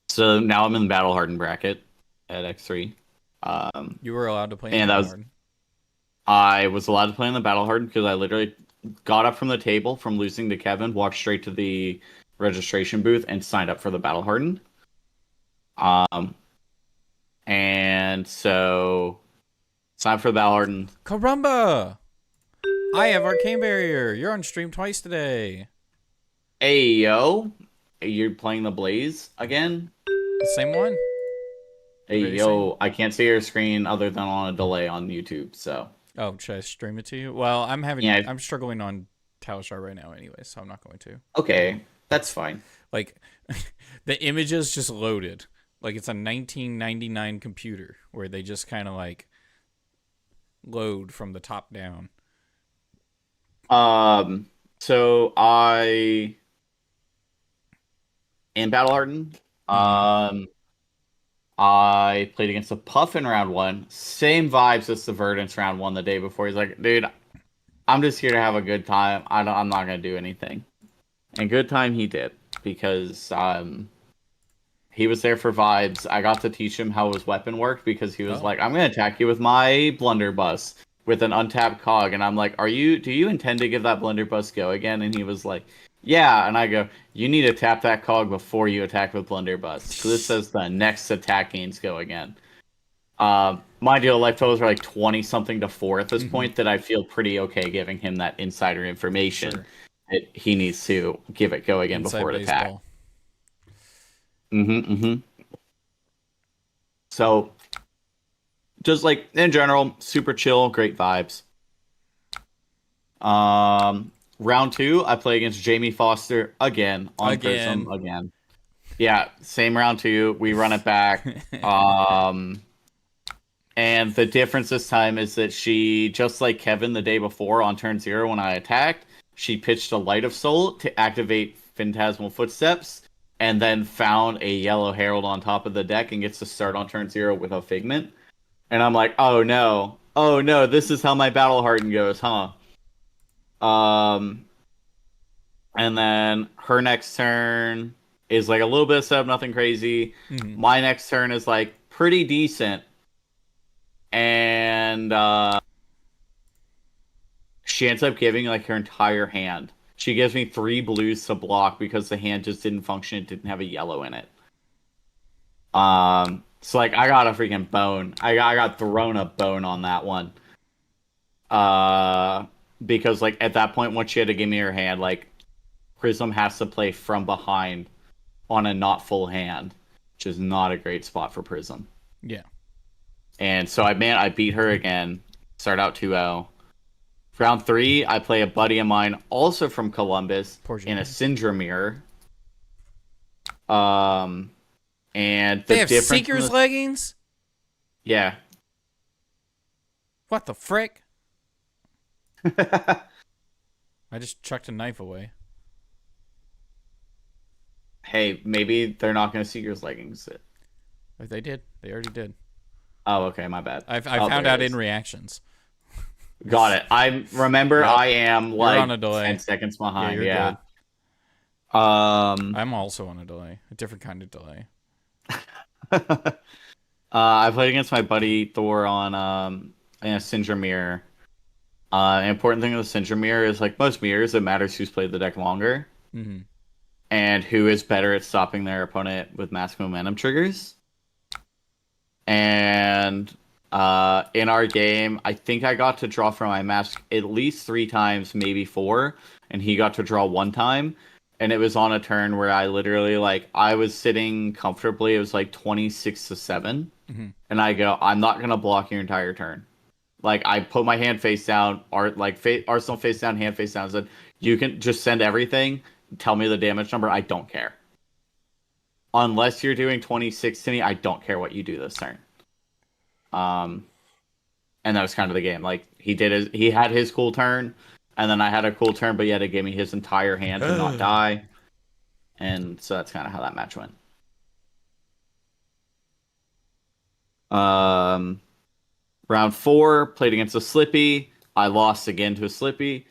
So now I'm in the battle hardened bracket at X3. You were allowed to play. And I was allowed to play in the battle hardened because I literally got up from the table from losing to Kevin, walked straight to the registration booth, and signed up for the battle hardened. And so signed for the battle hardened. Caramba! I have Arcane Barrier. You're on stream twice today. Hey yo, you're playing the Blaze again? The same one? Hey Very yo, I can't see your screen other than on a delay on YouTube. So Oh, should I stream it to you? Well, Yeah. I'm struggling on Talishar right now anyway, so I'm not going to. okay, that's fine. Like, the images just loaded. Like, it's a 1999 computer where they just kind of, like, load from the top down. So I in battle hardened. I played against a Puff in round 1. Same vibes as the Verdance round 1 the day before. He's like, dude, I'm just here to have a good time. I'm not gonna do anything. And good time he did because he was there for vibes. I got to teach him how his weapon worked because he was like, I'm gonna attack you with my blunderbuss with an untapped cog, and I'm like, do you intend to give that blunderbuss go again? And he was like, yeah, and I go, you need to tap that cog before you attack with blunderbuss. So this says the next attack gains go again. Mind you, life totals are like 20 something to 4 at this point that I feel pretty okay giving him that insider information that he needs to give it go again before it attack. So just like in general, super chill, great vibes. Round 2, I play against Jamie Foster again on Prism again. Yeah, same round 2. We run it back. And the difference this time is that she, just like Kevin the day before on turn 0 when I attacked, she pitched a Light of Soul to activate Phantasmal Footsteps, and then found a Yellow Herald on top of the deck and gets to start on turn 0 with a Figment. And I'm like, oh no, this is how my battle harden goes, huh? And then her next turn is like a little bit of setup, nothing crazy. My next turn is like pretty decent. And she ends up giving like her entire hand. She gives me 3 blues to block because the hand just didn't function. It didn't have a yellow in it. So like I got a freaking bone. I got thrown a bone on that one. Because like at that point, once she had to give me her hand, like Prism has to play from behind on a not full hand, which is not a great spot for Prism. Yeah. And so I beat her again. Start out 2-0. Round 3, I play a buddy of mine, also from Columbus, in a Syndrome Mirror. And they have Seeker's leggings? Yeah. What the frick? I just chucked a knife away. Hey, maybe they're not going to Seeker's leggings. They did. They already did. Oh, okay, my bad. I found out in reactions. Got it. I remember. Yep. I am You're on a like delay. 10 seconds Yeah, behind. you're Yeah. good. Um. I'm also on a delay. A different kind of delay. I played against my buddy Thor on in a Syndra mirror. An important thing with the Syndra mirror is like most mirrors, it matters who's played the deck longer Mm-hmm. and who is better at stopping their opponent with mass momentum triggers. And in our game, I think I got to draw from my mask at least 3 times, maybe 4, and he got to draw 1 time. And it was on a turn where I literally I was sitting comfortably. It was like 26-7, Mm-hmm. and I go, I'm not gonna block your entire turn. Like I put my hand face down, arsenal face down, hand face down. Said you can just send everything. Tell me the damage number. I don't care. Unless you're doing 26 to me, I don't care what you do this turn. And that was kind of the game. Like he had his cool turn, and then I had a cool turn, but he had to give me his entire hand to not die. And so that's kind of how that match went. Round 4, played against a Slippy. I lost again to a Slippy.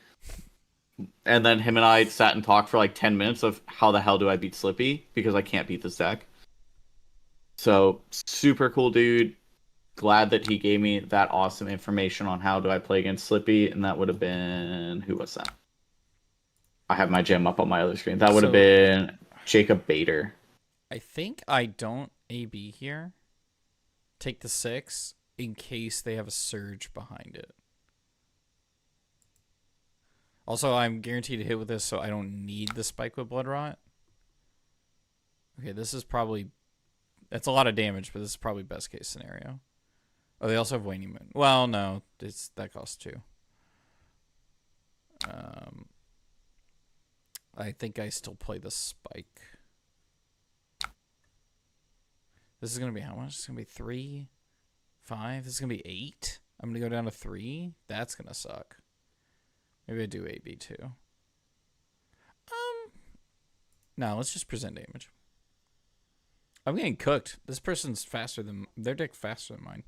And then him and I sat and talked for like 10 minutes of how the hell do I beat Slippy, because I can't beat this deck. So, super cool dude. Glad that he gave me that awesome information on how do I play against Slippy, and that would have been... Who was that? I have my gem up on my other screen. That would have been Jacob Bader. I think I don't AB here. Take the 6 in case they have a surge behind it. Also, I'm guaranteed to hit with this, so I don't need the spike with Blood Rot. Okay, this is probably... That's a lot of damage, but this is probably best case scenario. Oh, they also have Waning Moon. Well, no, that costs 2. I think I still play the spike. This is going to be how much? It's going to be 3, 5. This is going to be 8. I'm going to go down to 3. That's going to suck. Maybe I do AB too. No, let's just present damage. I'm getting cooked. This person's faster than... Their deck faster than mine.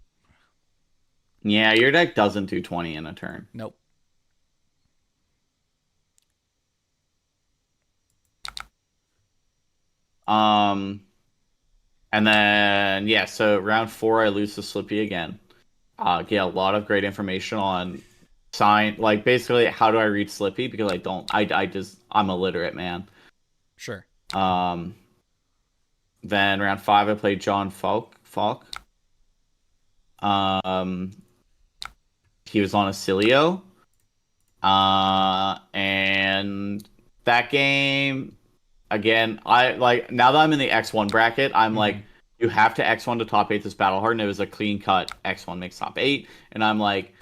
Yeah, your deck doesn't do 20 in a turn. Nope. And then, yeah, so round 4, I lose to Slippy again. Get a lot of great information on sign, like basically how do I read Slippy, because I'm illiterate, man. Sure. Then round 5, I played John Falk. He was on Acilio. And that game, again, I like, now that I'm in the X1 bracket, I'm like, you have to X1 to top 8 this battle hard, and it was a clean cut X1 makes top 8, and I'm like,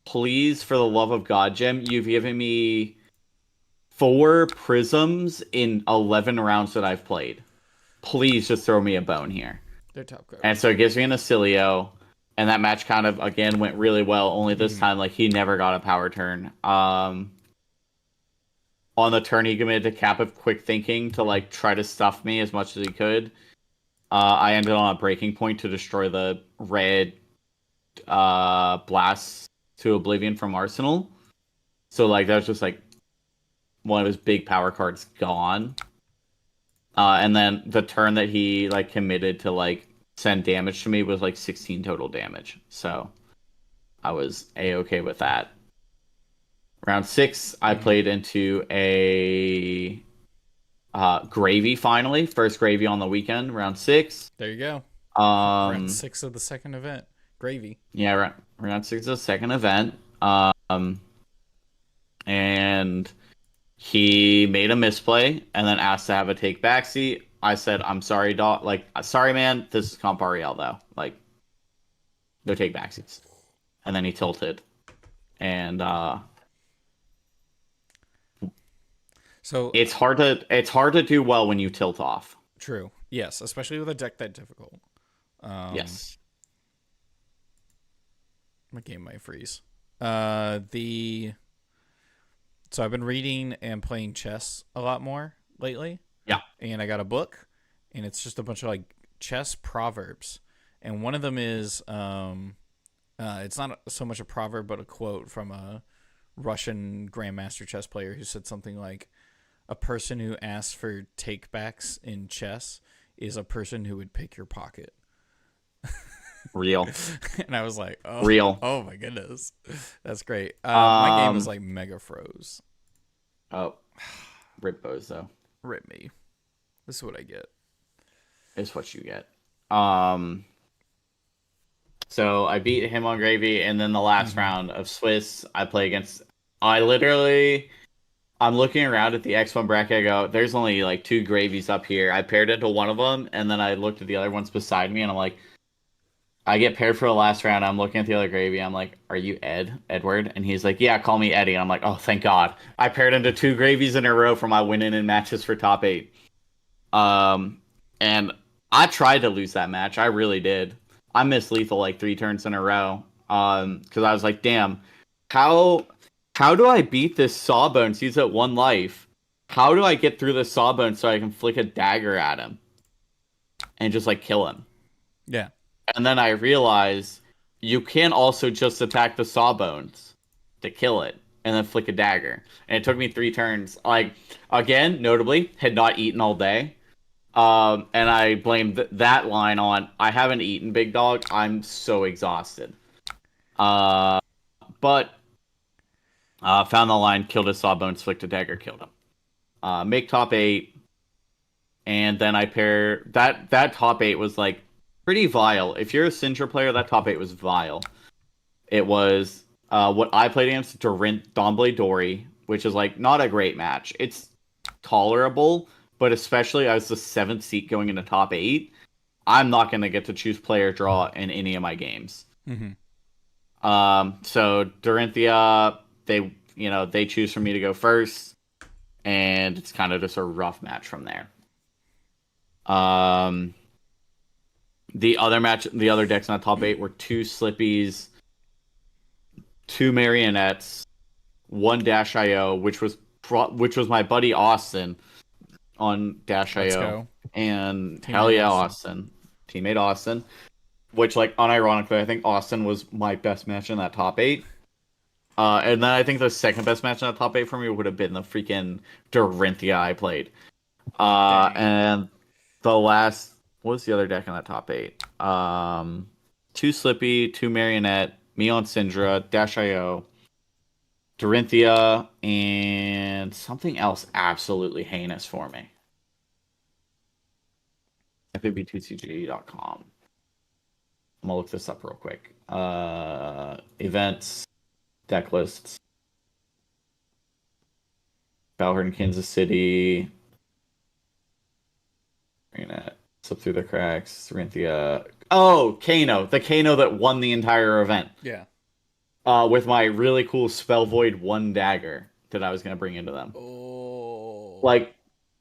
please, for the love of God, Jim, you've given me 4 prisms in 11 rounds that I've played. Please just throw me a bone here. They're top garbage. And so it gives me an Acilio, and that match kind of, again, went really well, only this time, like, he never got a power turn. On the turn, he committed to Cap of Quick Thinking to, like, try to stuff me as much as he could. I ended on a breaking point to destroy the red Blast to Oblivion from Arsenal. So, like, that was just, like, one of his big power cards gone. And then the turn that he, like, committed to, like, send damage to me was, like, 16 total damage. So, I was A-okay with that. Round 6, I played into a Gravy, finally. First Gravy on the weekend, round 6. There you go. Round 6 of the second event. Gravy. Yeah, round 6 of the second event. And he made a misplay and then asked to have a take backseat. I said, I'm sorry, dog. Like, sorry, man. This is Comp Ariel, though. Like, no take backseats. And then he tilted. And so it's hard to do well when you tilt off. True. Yes, especially with a deck that difficult. Yes. My game might freeze. So I've been reading and playing chess a lot more lately. Yeah. And I got a book, and it's just a bunch of like chess proverbs, and one of them is it's not so much a proverb but a quote from a Russian grandmaster chess player who said something like, "A person who asks for takebacks in chess is a person who would pick your pocket." Real. And I was like, "Oh, Real. oh my goodness, that's great." My game is Um, like mega froze. Oh, rip bozo Rip me. This is what I get. is what you get. Um, so I beat him on gravy, and then the last round of Swiss, I play against. I literally, I'm looking around at the X1 bracket. I go, there's only like 2 gravies up here. I paired into one of them, and then I looked at the other ones beside me, and I'm like, I get paired for the last round. I'm looking at the other gravy. I'm like, "Are you Edward?" And he's like, "Yeah, call me Eddie." And I'm like, "Oh, thank God!" I paired into 2 gravies in a row for my winning in matches for top 8. And I tried to lose that match. I really did. I missed lethal like 3 turns in a row. Because I was like, "Damn, how how do I beat this Sawbones? He's at 1 life. How do I get through this Sawbones so I can flick a dagger at him and just like kill him?" Yeah. And then I realized you can also just attack the Sawbones to kill it and then flick a dagger. And it took me 3 turns. Like, again, notably, had not eaten all day. And I blamed that line on, I haven't eaten, big dog. I'm so exhausted. But found the line, killed his Sawbones, flicked a dagger, killed him. Make top 8. And then I pair... That top 8 was, like, pretty vile. If you're a Syndra player, that top 8 was vile. It was what I played against Dawnblade Dory, which is like not a great match. It's tolerable, but especially as the 7th seat going into top 8, I'm not going to get to choose player draw in any of my games. So Dorinthia, they choose for me to go first, and it's kind of just a rough match from there. The other decks in the top 8 were 2 Slippies, 2 Marionettes, 1 Dash.io, which was my buddy Austin on Dash.io. Let's go. And Teammate hell yeah, Austin. Teammate Austin. Which, like, unironically, I think Austin was my best match in that top 8. And then I think the second best match in that top 8 for me would have been the freaking Dorinthia I played. And the last... What was the other deck in that top 8? 2 Slippy, 2 Marionette, me on Syndra, Dash.io, Dorinthia, and something else absolutely heinous for me. FAB2CG.com. I'm gonna look this up real quick. Events, deck lists. Bowherd in Kansas City. Marionette. Slip through the cracks. Dorinthia. Oh, Kano. The Kano that won the entire event. Yeah. With my really cool Spell Void 1 dagger that I was going to bring into them. Oh. Like,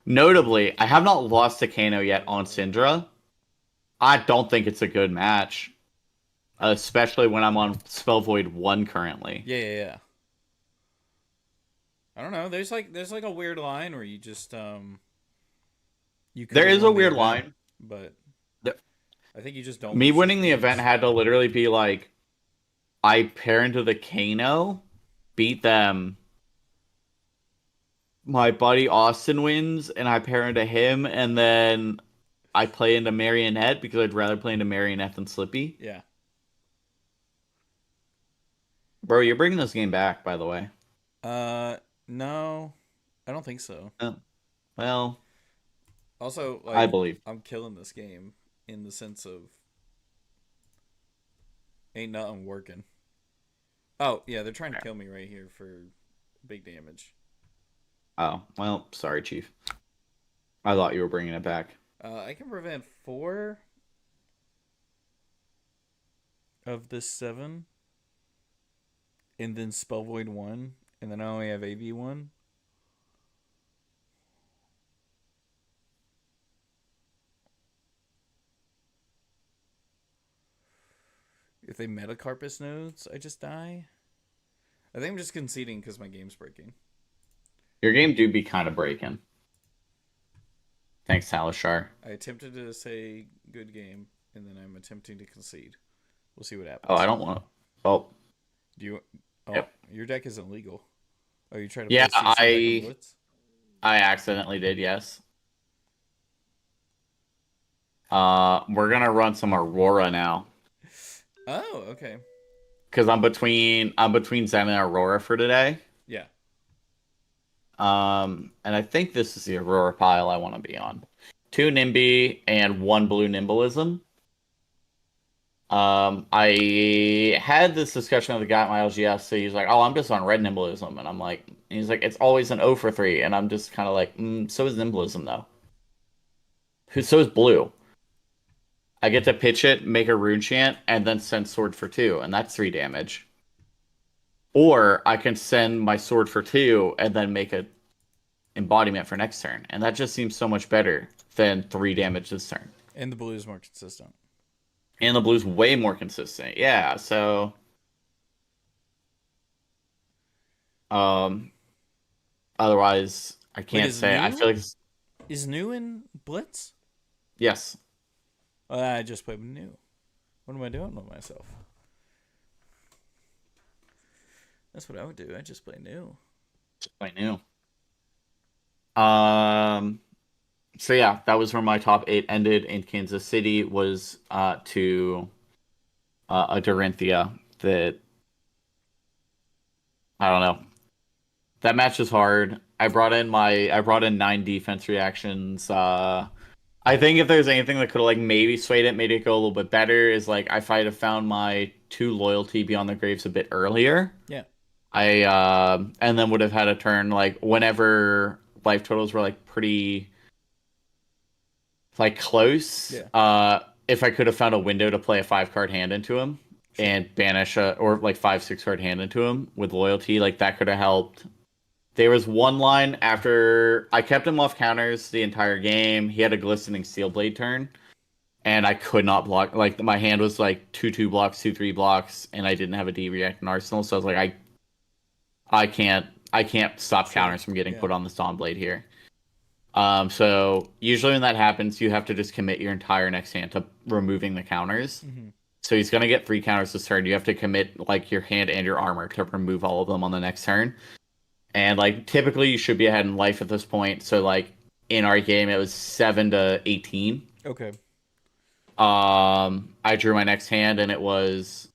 notably, I have not lost to Kano yet on Syndra. I don't think it's a good match. Especially when I'm on Spell Void 1 currently. Yeah. I don't know. There's like a weird line where you just There is a weird line. But I think you just don't. Me winning the event had to literally be like, I pair into the Kano, beat them. My buddy Austin wins, and I pair into him, and then I play into Marionette because I'd rather play into Marionette than Slippy. Yeah. Bro, you're bringing this game back, by the way. No, I don't think so. Well, also, like, I believe I'm killing this game in the sense of ain't nothing working. Oh yeah, they're trying to kill me right here for big damage. Oh well, sorry, Chief. I thought you were bringing it back. I can prevent 4 of this 7, and then Spell Void 1, and then I only have AV 1. If they Metacarpus nodes, I just die. I think I'm just conceding because my game's breaking. Your game do be kind of breaking. Thanks, Talishar. I attempted to say good game, and then I'm attempting to concede. We'll see what Oh, happens. I don't want to. Oh, Do you? Oh, yep. your deck isn't legal. Oh, you trying to Yeah, play CC deck on Blitz? I accidentally did, yes. We're gonna run some Aurora now. Oh, okay. Because I'm between Zen and Aurora for today. Yeah. And I think this is the Aurora pile I want to be on. 2 Nimby and 1 blue Nimbalism. I had this discussion with the guy at my LGS, so he's like, "Oh, I'm just on red Nimbalism," and I'm like, he's like, "It's always an 0 for 3," and I'm just kind of like, so is Nimbalism though. So is blue. I get to pitch it, make a rune chant, and then send sword for 2, and that's 3 damage. Or I can send my sword for 2 and then make a embodiment for next turn, and that just seems so much better than 3 damage this turn. And the blue is more consistent. And the blue's way more consistent. Yeah, so um otherwise I can't say. I feel like is new in Blitz? yes. I just played new. What am I doing with myself? That's what I would do. I just play new. I knew. So yeah, that was where my top 8 ended. In Kansas City was to a Dorinthia that I don't know. That match is hard. I brought in 9 defense reactions. I think if there's anything that could have like maybe swayed it, made it go a little bit better, is like if I'd have found my 2 loyalty beyond the graves a bit earlier. Yeah. And then would have had a turn like whenever life totals were like pretty like close. Yeah. If I could have found a window to play a 5-card hand into him and banish or like 5-6 card hand into him with loyalty, like that could have helped. There was one line after I kept him off counters the entire game. He had a glistening steel blade turn, and I could not block. Like my hand was like 2/2 blocks, 2/3 blocks, and I didn't have a D react in arsenal. So I was like, I can't stop counters from getting put on the Dawn Blade here. So usually when that happens, you have to just commit your entire next hand to removing the counters. Mm-hmm. So he's gonna get 3 counters this turn. You have to commit like your hand and your armor to remove all of them on the next turn. And like typically you should be ahead in life at this point. So like in our game it was 7-18. Okay. I drew my next hand and it was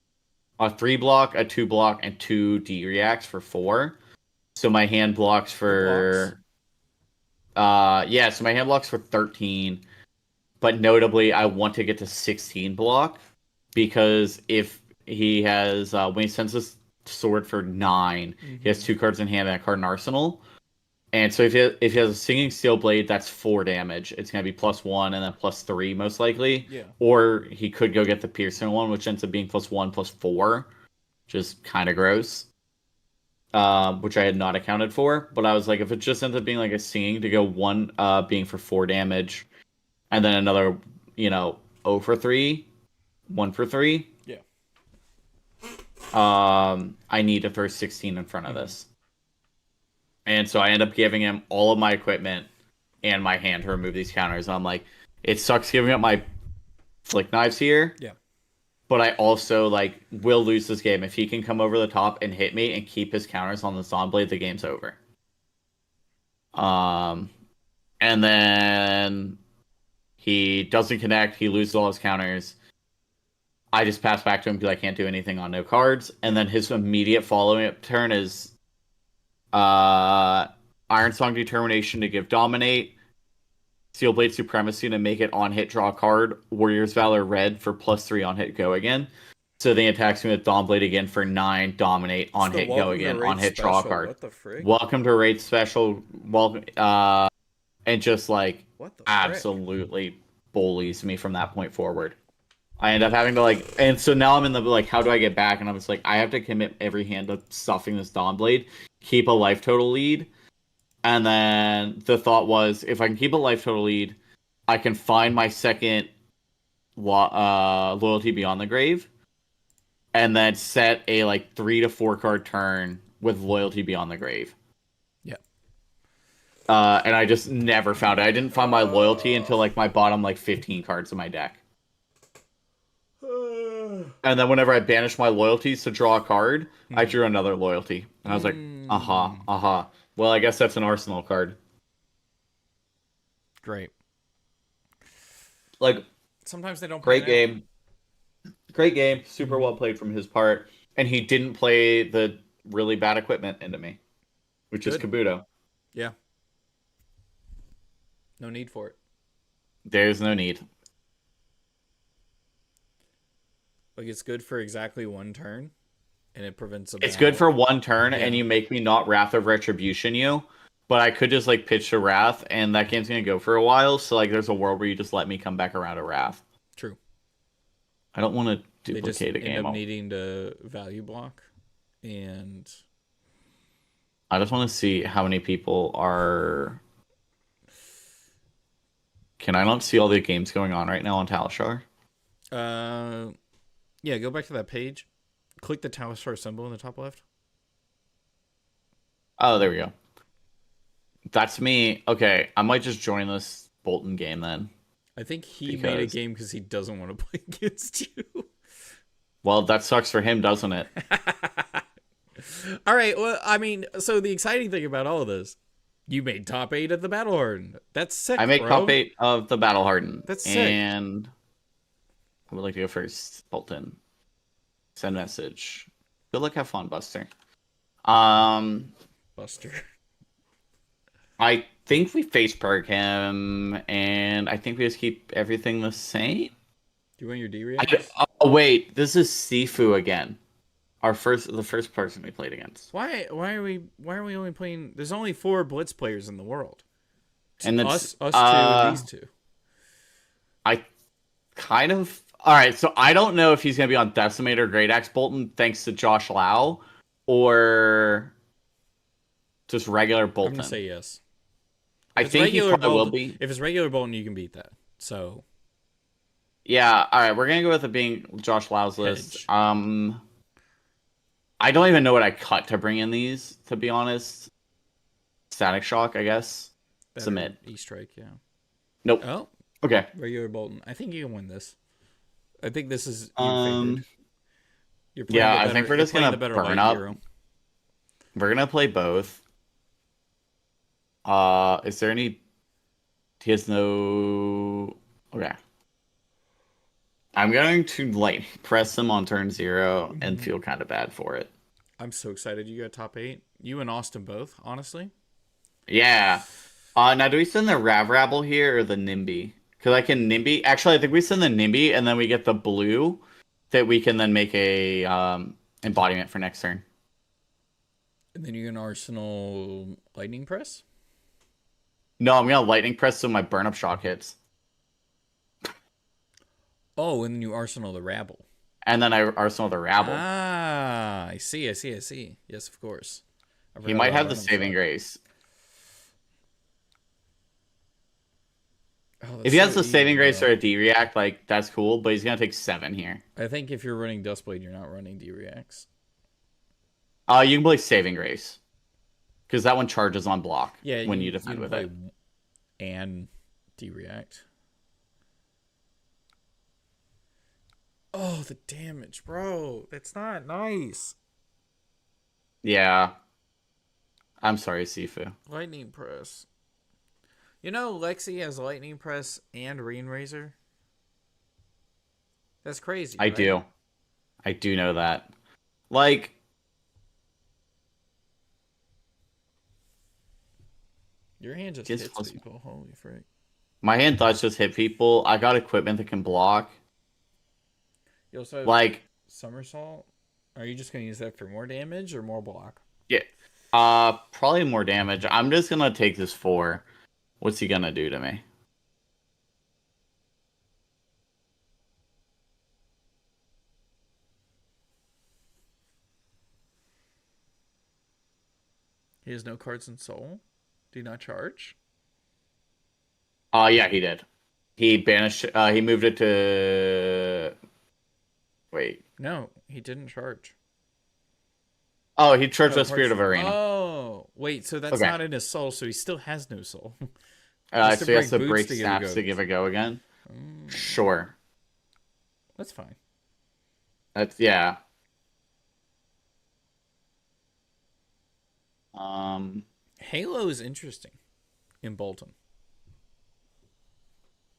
a 3 block, a 2 block, and 2 D reacts for 4. So my hand blocks for so my hand blocks for 13. But notably I want to get to 16 block because if he has when he sends this sword for 9, he has 2 cards in hand and a card in arsenal. And so if he has a Singing Steel Blade, that's 4 damage. It's going to be +1 and then +3 most likely. Yeah. Or he could go get the Piercing one, which ends up being +1, +4, which is kind of gross. Which I had not accounted for. But I was like, if it just ends up being like a Singing to go 1 being for 4 damage, and then another, 0 for 3, 1 for 3. Yeah. I need to throw 16 in front of this. And so I end up giving him all of my equipment and my hand to remove these counters. And I'm like, it sucks giving up my flick knives here. Yeah. But I also like will lose this game. If he can come over the top and hit me and keep his counters on the Dawn Blade, the game's over. And then he doesn't connect, he loses all his counters. I just pass back to him because I can't do anything on no cards. And then his immediate following up turn is Iron Song Determination to give Dominate, Steel Blade Supremacy to make it on hit draw a card, Warrior's Valor Red for +3 on hit go again. So then he attacks me with Dawn Blade again for 9, Dominate, on hit go again, on hit draw a card. What the frick? Welcome to Raid Special. Welcome, and just like What the absolutely bullies me from that point forward. I end up having to like, and so now I'm in the like, how do I get back? And I was like, I have to commit every hand to stuffing this Dawn Blade, keep a life total lead, and then the thought was, if I can keep a life total lead, I can find my second loyalty beyond the grave, and then set a like 3 to 4 card turn with loyalty beyond the grave. Yeah. And I just never found it. I didn't find my loyalty until like my bottom like 15 cards in my deck. And then whenever I banished my loyalties to draw a card, I drew another loyalty. And I was like, aha, aha. Well, I guess that's an arsenal card. Great. Like, Sometimes they don't pan great out. game. Great game. Super well played from his part. And he didn't play the really bad equipment into me, which is Good. Kabuto. Yeah. No need for it. There's no need. Like, it's good for exactly one turn, and it prevents a It's battle. good for one turn, Yeah. and you make me not Wrath of Retribution you. But I could just like pitch to Wrath, and that game's gonna go for a while. So like, there's a world where you just let me come back around to Wrath. True. I don't want to They just duplicate a end game. up needing to value block, and I just want to see how many people are. Can I not see all the games going on right now on Talishar? yeah, go back to that page. Click the Talistar symbol in the top left. Oh, there we go. That's me. Okay, I might just join this Bolton game then. I think he made a Because- game because he doesn't want to play against you. Well, that sucks for him, doesn't it? All right. Well, I mean, so the exciting thing about all of this, you made top 8 at the Battle Hardened. That's sick, I make bro. top 8 of the Battle Hardened. That's sick. And I would like to go first. Bolton. Send message. Good luck, have fun, Buster. Buster. I think we face perk him, and I think we just keep everything the same. Do you want your D reacts? Oh wait, this is Sifu again. The first person we played against. Why are we only playing? There's only 4 Blitz players in the world. And us that's, two, and these 2. I kind of alright, so I don't know if he's gonna be on Decimator or Great Axe Bolton thanks to Josh Lau, or just regular Bolton. I'm gonna say yes. I If it's think he regular probably will Bolton- be. If it's regular Bolton, you can beat that. So Yeah, alright, we're gonna go with it being Josh Lau's list. Hedge. I don't even know what I cut to bring in these, to be honest. Static Shock, I guess. better Submit. E-Strike, yeah. Nope. Oh, Okay. regular Bolton. I think you can win this. I think this is you favored. You're yeah, the I better- think we're you're just playing gonna the better burn light up. hero. We're gonna play both. Is there any? He has no. Okay. I'm going to like press him on turn 0 and feel kind of bad for it. I'm so excited you got top 8. You and Austin both, honestly. Yeah. Now do we send the Rav Rabble here or the Nimby? Because I can Nimby. Actually, I think we send the Nimby and then we get the blue that we can then make a embodiment for next turn. And then you can Arsenal Lightning Press. No, I'm gonna Lightning Press so my burn up shock hits. Oh, and then you Arsenal the Rabble. And then I Arsenal the Rabble. Ah, I see. Yes, of course. I He forgot might about have the Random saving Shot. grace. Oh, that's If he has so the saving easy, grace bro. or a D react, like that's cool, but he's gonna take 7 here. I think if you're running Dustblade, you're not running D-Reacts. You can play saving grace. Because that one charges on block when you defend can with play it. and D-React. Oh, the damage, bro. That's not nice. Yeah. I'm sorry, Sifu. Lightning Press. You know, Lexi has Lightning Press and Rain Razor. That's crazy. I right? do. I do know that. Like, Your hand just Gets hits plus- people. Holy frick. my hand thoughts just hit people. I got equipment that can block. You also have Like, Somersault. Are you just going to use that for more damage or more block? yeah. Probably more damage. I'm just gonna take this 4. What's he gonna do to me? He has no cards in Soul. Do not charge. Yeah, he did. He banished. He moved it to. Wait. No, he didn't charge. Oh, he charged Oh, a Spirit of Arena. Oh, wait. So that's Okay. not in his soul. So he still has no soul. So he has to boots break to give a snaps go. to give a go again. Sure. That's fine. That's yeah. Um, Halo is interesting in Bolton.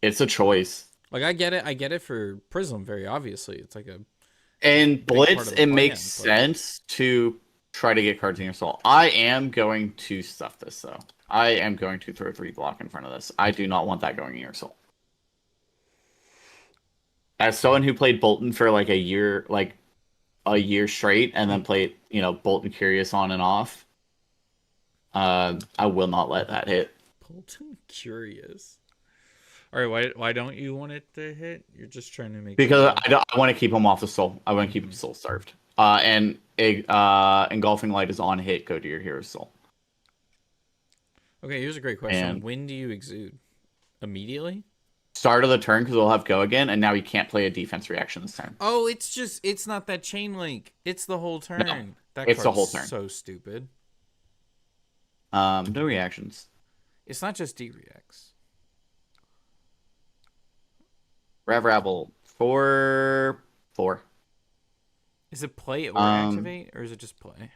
it's a choice. Like I get it. I get it for Prism. Very obviously, it's like a In big part Blitz, of the it makes plan. But sense to try to get cards in your soul. I am going to stuff this though. I am going to throw 3 block in front of this. I do not want that going in your soul. As someone who played Bolton for like a year straight, and then played, Bolton Curious on and off, I will not let that hit. Bolton curious. All right, why don't you want it to hit? You're just trying to make Because sure. I want to keep him off the soul. I want to keep him soul starved. And Engulfing Light is on hit. Go to your hero's soul. Okay, here's a great question. And When do you exude? Immediately? start of the turn because we'll have go again, and now he can't play a defense reaction this turn. Oh, it's not that chain link. It's the whole turn. No, That it's the card's whole turn. so stupid. No reactions. It's not just D reacts. Rabble 4/4. Is it play or activate, or is it just play?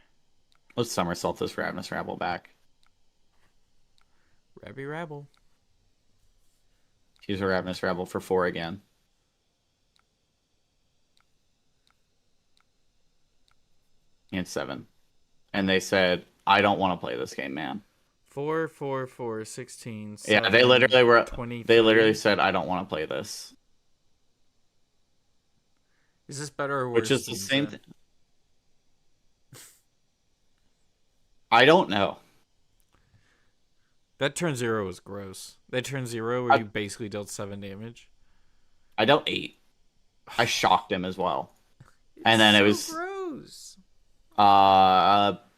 Let's somersault this Ravenous Rabble back. Rabby Rabble. Use a Ravenous Rabble for 4 again. And 7. And they said, I don't want to play this game, man. 4, 4, 4, 16. Yeah, they literally were. 23. They literally said, I don't want to play this. Is this better or worse? Which is the same thing. I don't know. That turn 0 was gross. That turn 0 where you basically dealt 7 damage. I dealt 8. I shocked him as well. And then it was gross.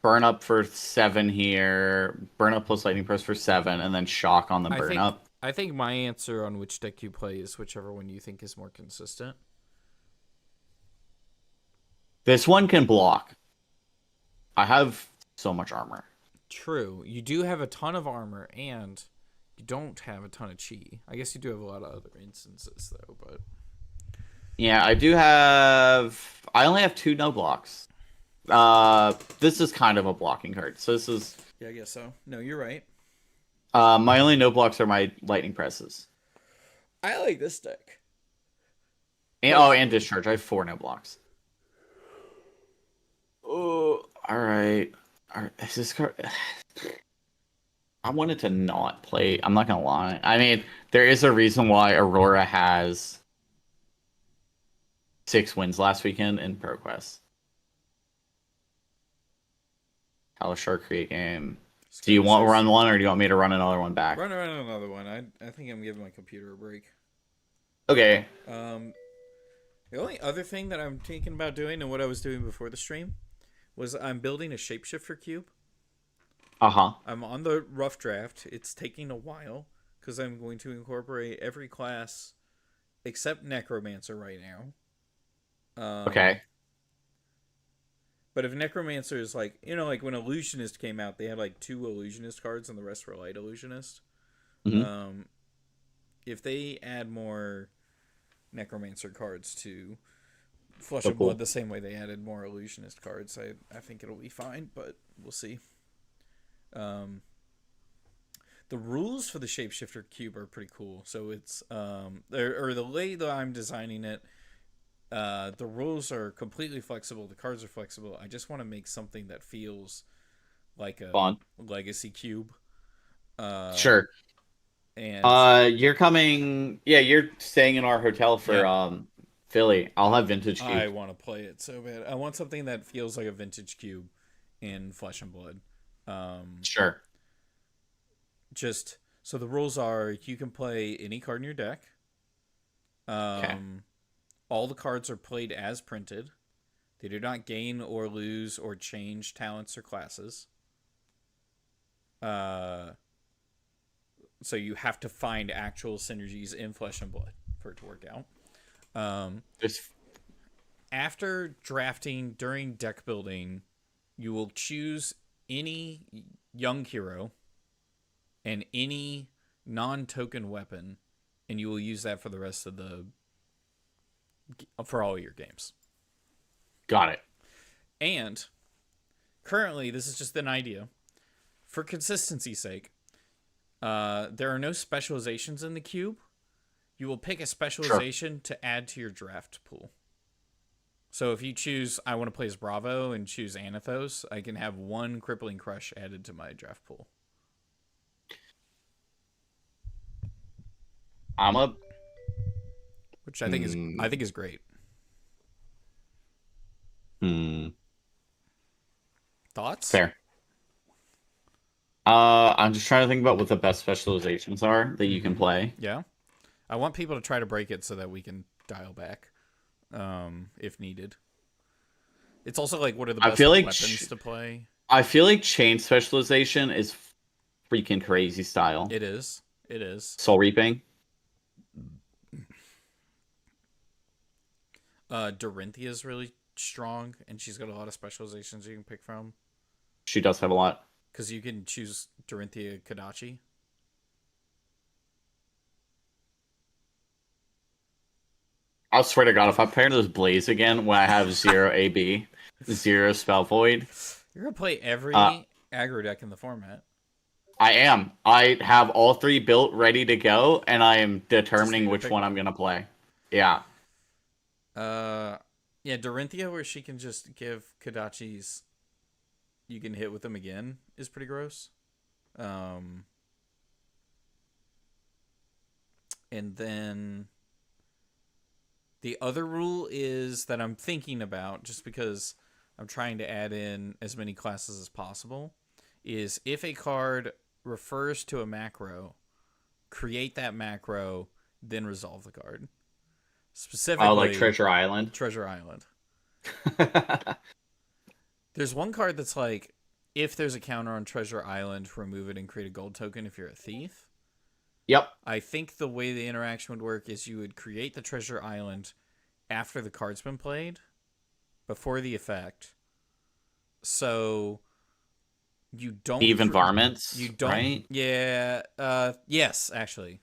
burn up for 7 here, burn up plus lightning press for 7, and then shock on the burn up. I think my answer on which deck you play is whichever one you think is more consistent. This one can block. I have so much armor. True. You do have a ton of armor, and you don't have a ton of chi. I guess you do have a lot of other instances, though, but... Yeah, I only have 2 no blocks. This is kind of a blocking card. So this is... Yeah, I guess so. No, you're right. My only no blocks are my lightning presses. I like this deck. And discharge. I have 4 no blocks. Oh, all right. Is this card... I wanted to not play. I'm not gonna lie. I mean, there is a reason why Aurora has 6 wins last weekend in ProQuest. Shark create game. Do you want to run one, or do you want me to run another one back? Run another one. I think I'm giving my computer a break. Okay. The only other thing that I'm thinking about doing, and what I was doing before the stream, was I'm building a shapeshifter cube. Uh-huh. I'm on the rough draft. It's taking a while because I'm going to incorporate every class except Necromancer right now. Okay. But if Necromancer is like, like when Illusionist came out, they had like 2 Illusionist cards and the rest were Light Illusionist. Mm-hmm. If they add more Necromancer cards to Flesh and Blood the same way they added more Illusionist cards, I think it'll be fine, but we'll see. The rules for the Shapeshifter Cube are pretty cool. So it's the way that I'm designing it, the rules are completely flexible. The cards are flexible. I just want to make something that feels like a legacy cube. Sure. And you're coming. Yeah, you're staying in our hotel for Philly. I'll have vintage cube. I want to play it so bad. I want something that feels like a vintage cube in Flesh and Blood. Sure. Just so the rules are, you can play any card in your deck. Okay. All the cards are played as printed. They do not gain or lose or change talents or classes. So you have to find actual synergies in Flesh and Blood for it to work out. After drafting, during deck building, You will choose any young hero and any non-token weapon, and you will use that for the rest of for all your games. Got it. And currently, this is just an idea. For consistency's sake, there are no specializations in the cube. You will pick a specialization to add to your draft pool. So if you choose, I want to play as Bravo and choose Anathos, I can have one Crippling Crush added to my draft pool. Which I think is great. Thoughts? Fair. I'm just trying to think about what the best specializations are that you can play. Yeah. I want people to try to break it so that we can dial back if needed. It's also like, what are the best weapons to play? I feel like chain specialization is freaking crazy style. It is. It is. Soul Reaping. Dorinthia is really strong, and she's got a lot of specializations you can pick from. She does have a lot. Because you can choose Dorinthia Kadachi. I swear to God, if I pair those Blaze again when I have 0 AB, 0 Spell Void. You're going to play every aggro deck in the format. I am. I have all 3 built, ready to go, and I am determining which one I'm going to play. Yeah. Yeah, Dorinthia, where she can just give Kadachis, you can hit with them again, is pretty gross. And then the other rule is that I'm thinking about, just because I'm trying to add in as many classes as possible, is if a card refers to a macro, create that macro, then resolve the card. Specifically, like Treasure Island. Treasure Island. There's one card that's like, if there's a counter on Treasure Island, remove it and create a gold token if you're a thief. Yep. I think the way the interaction would work is you would create the Treasure Island after the card's been played, before the effect. So you don't... Even varmints, you don't, right? Yeah. Yes, actually.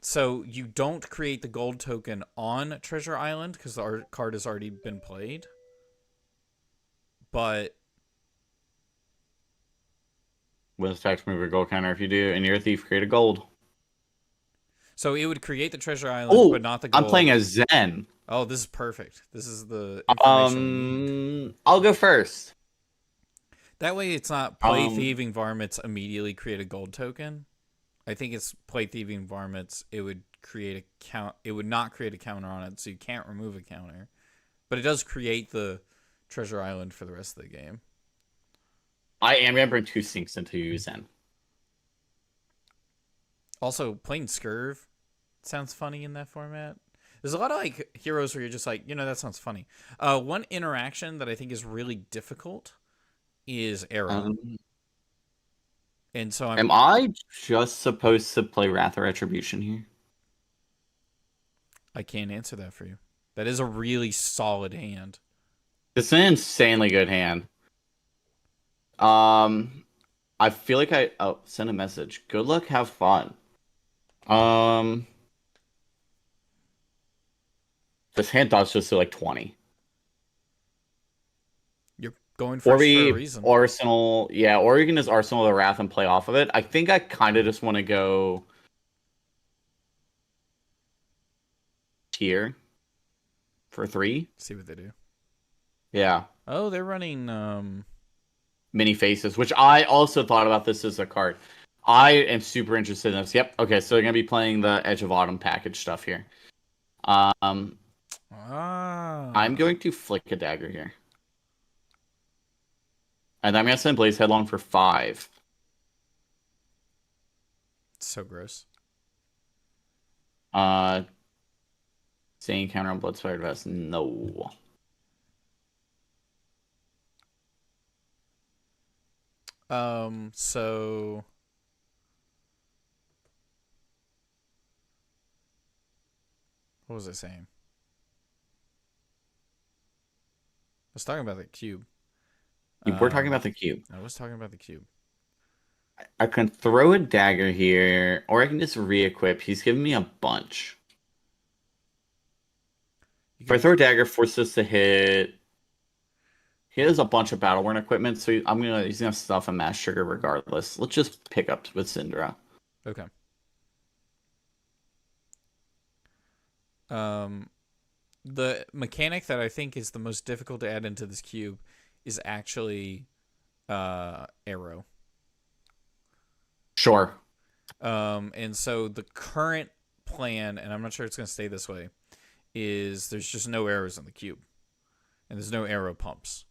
So you don't create the gold token on Treasure Island because the card has already been played. But with attacks, move a gold counter if you do, and you're a thief, create a gold. So it would create the Treasure Island, but not the gold. I'm playing as Zen. Oh, this is perfect. This is the information. I'll go first. That way it's not play thieving varmints immediately create a gold token. I think it's play thieving varmints. It would create a count. It would not create a counter on it, so you can't remove a counter. But it does create the Treasure Island for the rest of the game. I am going to bring 2 sinks into Zen. Also, playing Skirv sounds funny in that format. There's a lot of like heroes where you're just like, that sounds funny. One interaction that I think is really difficult is Arrow. And so am I just supposed to play Wrath or Retribution here? I can't answer that for you. That is a really solid hand. It's an insanely good hand. I feel like send a message. Good luck, have fun. This hand dodge just to like 20. You're going first for a reason. Arsenal, yeah, or you can just Arsenal the Wrath and play off of it. I think I kind of just want to go tier for 3. See what they do. Yeah. Oh, they're running mini faces, which I also thought about this as a card. I am super interested in this. Yep. Okay, so they're gonna be playing the Edge of Autumn package stuff here. I'm going to flick a dagger here. And I'm gonna send Blaze Headlong for 5. So gross. Saying counter on Bloodspired Vest. No. So what was I saying? was talking about the cube. We're talking about the cube. I was talking about the cube. I can throw a dagger here, or I can just re-equip. He's giving me a bunch. You If I could, throw a dagger, force us to hit. He has a bunch of battle-worn equipment, so he's gonna stuff a mass trigger regardless. Let's just pick up with Syndra. okay. Um, the mechanic that I think is the most difficult to add into this cube is actually arrow. Sure. And so the current plan, and I'm not sure it's going to stay this way, is there's just no arrows in the cube, and there's no arrow pumps.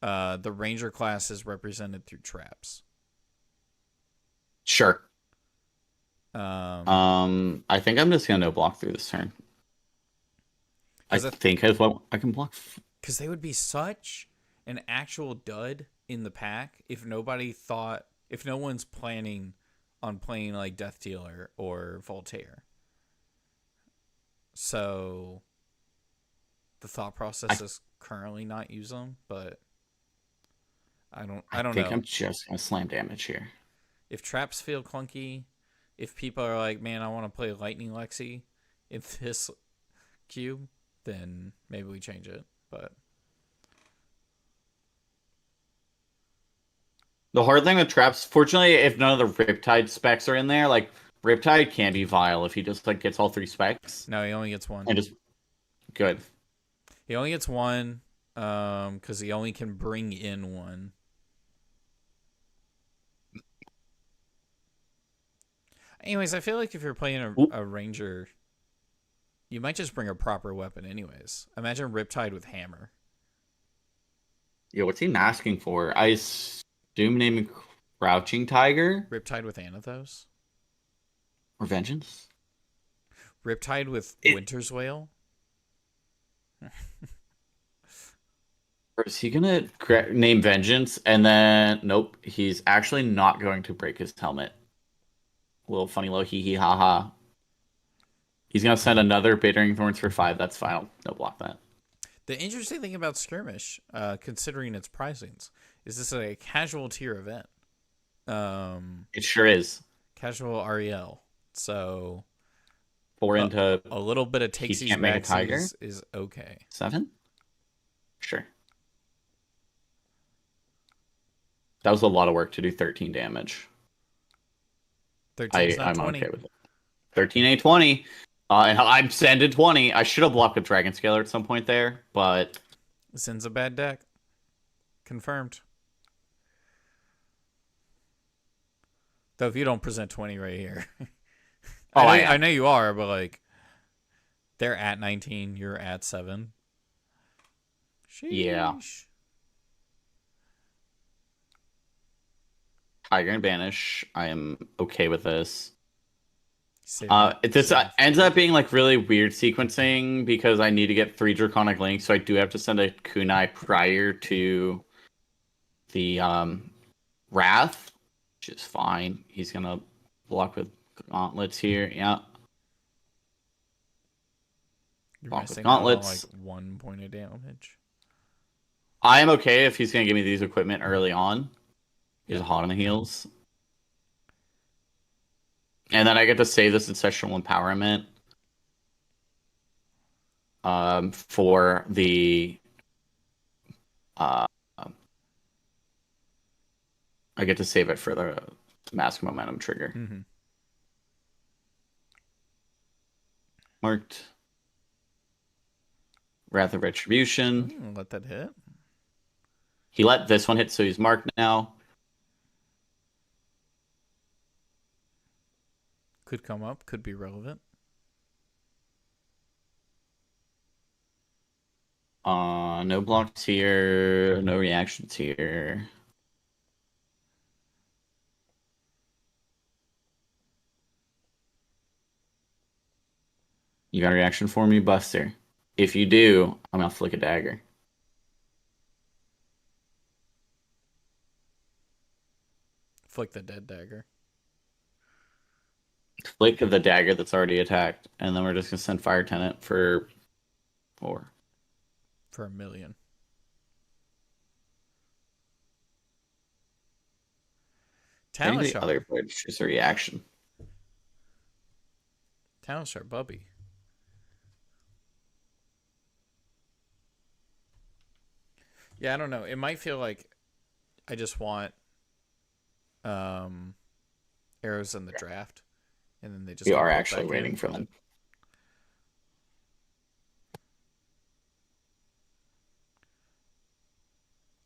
The ranger class is represented through traps. Sure. I think I'm just gonna no block through this turn. I think I can block. Because they would be such an actual dud in the pack if no one's planning on playing like Death Dealer or Voltaire. So the thought process is currently not use them, but I don't know. I think I'm just gonna slam damage here. If traps feel clunky, if people are like, man, I want to play Lightning Lexi in this cube, then maybe we change it. But the hard thing with traps, fortunately, if none of the Riptide specs are in there, like Riptide can be vile if he just like gets all 3 specs. no, he only gets one. And just good. He only gets one, because he only can bring in one. Anyways, I feel like if you're playing a ranger, you might just bring a proper weapon anyways. Imagine Riptide with hammer. Yeah, what's he masking for? I assume naming Crouching Tiger? Riptide with Anathos? Or Vengeance? Riptide with Winter's Wail? Or is he gonna name Vengeance and then nope, he's actually not going to break his helmet. Little funny little hee hee ha ha. He's gonna send another Bittering Thorns for 5. That's fine. No block that. The interesting thing about Skirmish, considering its pricings, is this a casual tier event. It sure is. Casual REL. So 4 into a little bit of takesies backsies is okay. 7? Sure. That was a lot of work to do 13 damage. 13's not I'm 20. okay with it. 13 A20. And I'm sending 20. I should have blocked a Dragon Scaler at some point there, but Sin's a bad deck. Confirmed. Though if you don't present 20 right here. I know you are, but like they're at 19, you're at 7. Sheesh. Yeah. Tiger and Banish. I am okay with this. This ends up being like really weird sequencing because I need to get 3 Draconic Links, so I do have to send a Kunai prior to the Wrath, which is fine. He's gonna block with Gauntlets here. Yeah. You're missing gauntlets. Out on, like 1 point of damage. I am okay if he's gonna give me these equipment early on. He's hot on the heels. And then I get to save this Ancestral Empowerment for the I get to save it for the Mask Momentum trigger. Mm-hmm. Marked. Wrath of Retribution. Let that hit. He let this one hit, so he's marked now. Could come up, could be relevant. No blocks here, no reactions here. You got a reaction for me, Buster? If you do, I'm gonna flick a dagger. Flick the dead dagger. Flick of the dagger that's already attacked, and then we're just gonna send Fire Tenant for 4. For $1 million. Talent the Shard. other player choose a reaction. Talent Shard, Bubby. Yeah, I don't know. It might feel like I just want arrows in the draft, and then they just We get are put actually back waiting in. for them.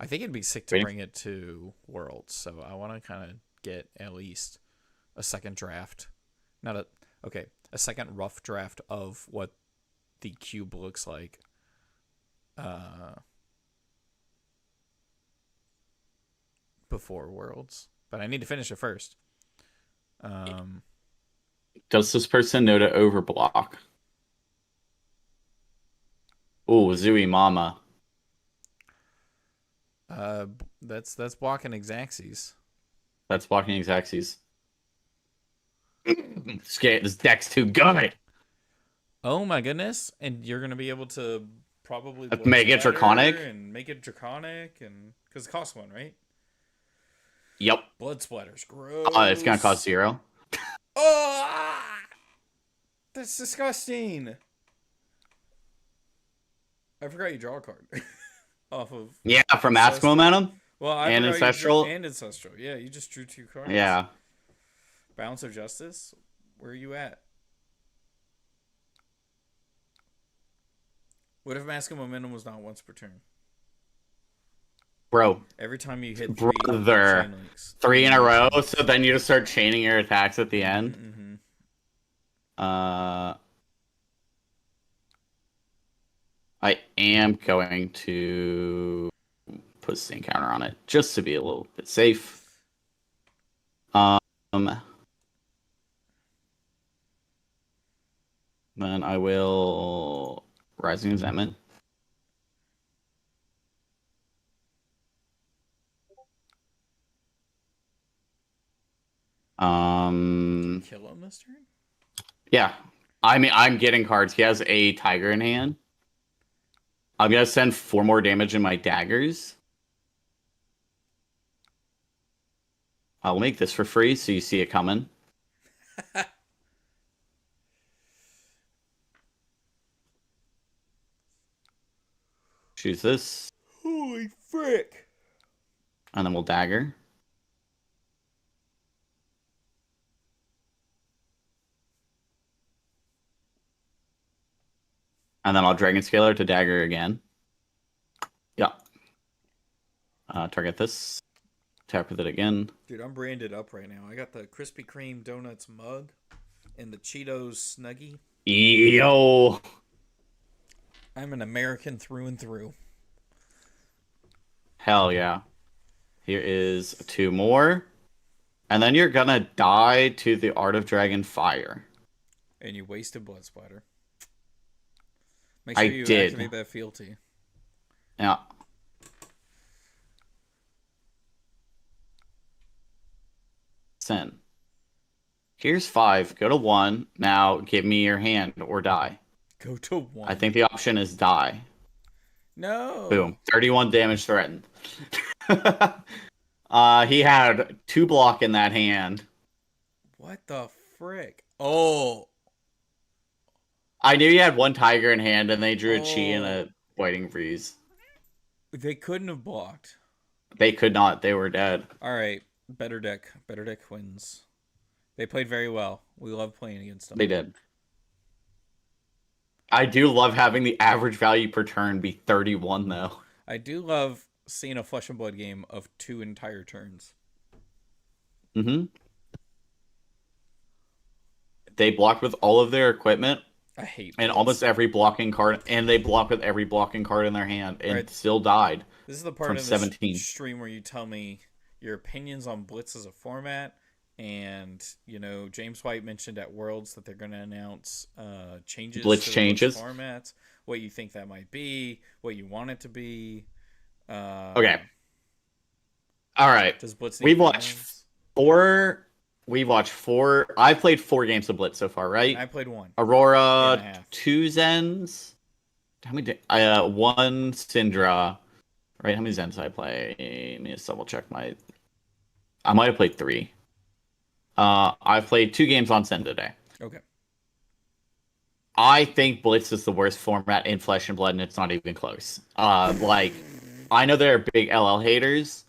I think it'd be sick to bring it to Worlds, so I want to kind of get at least a second draft. A second rough draft of what the cube looks like. Before Worlds, but I need to finish it first. Does this person know to overblock? Oh, Zooey Mama. That's blocking Exaxes. That's blocking Xaxes. This deck's too good. Oh my goodness! And you're gonna be able to probably make it draconic and make it draconic, and because it costs one, right? Yep. Blood splatters, gross. It's gonna cost 0. Oh, that's disgusting. I forgot you draw a card off of. Yeah, from Mask Momentum. Well, and Ancestral. And Ancestral. Yeah, you just drew 2 cards. Yeah. Balance of Justice. Where are you at? What if Mask of Momentum was not once per turn? Bro. Every time you hit 3 Brother. 3 in a row, so then you just start chaining your attacks at the end. Mm-hmm. I am going to put Sting Counter on it, just to be a little bit safe. Then I will Rising Resentment. Kill him this turn? Yeah. I mean, I'm getting cards. He has a Tiger in hand. I'm going to send 4 more damage in my daggers. I'll make this for free so you see it coming. Choose this. Holy frick. And then we'll dagger. And then I'll Dragon Scaler to dagger again. Yeah. Target this. Tap with it again. Dude, I'm branded up right now. I got the Krispy Kreme Donuts mug and the Cheetos Snuggie. Yo! I'm an American through and through. Hell yeah. Here is 2 more. And then you're gonna die to the Art of Dragon Fire. And you wasted Blood Splatter. Make sure you did. activate that fealty. Yeah. Send. Here's 5. Go to 1. Now give me your hand or die. Go to 1. I think the option is die. No. Boom. 31 damage threatened. He had 2 block in that hand. What the frick? Oh. I knew he had 1 Tiger in hand, and they drew a Chi and a Whiting Freeze. They couldn't have blocked. They could not. They were dead. All right. Better deck. Better deck wins. They played very well. We love playing against them. They did. I do love having the average value per turn be 31, though. I do love seeing a Flesh and Blood game of 2 entire turns. Mm-hmm. They blocked with all of their equipment. I hate and this. Almost every blocking card, and they blocked with every blocking card in their hand, and still died. This is the part from of 17. this stream where you tell me your opinions on Blitz as a format, and James White mentioned at Worlds that they're going to announce changes. Blitz to changes. Blitz formats. What you think that might be? What you want it to be? Okay. All right. Does Blitz? We've watched 4. I played 4 games of Blitz so far, right? I played 1. Aurora, 2 Zens. How many? 1 Syndra. Right? How many Zens did I play? Let me just double check my. I might have played 3. I've played 2 games on Zen today. Okay. I think Blitz is the worst format in Flesh and Blood, and it's not even close. I know there are big LL haters,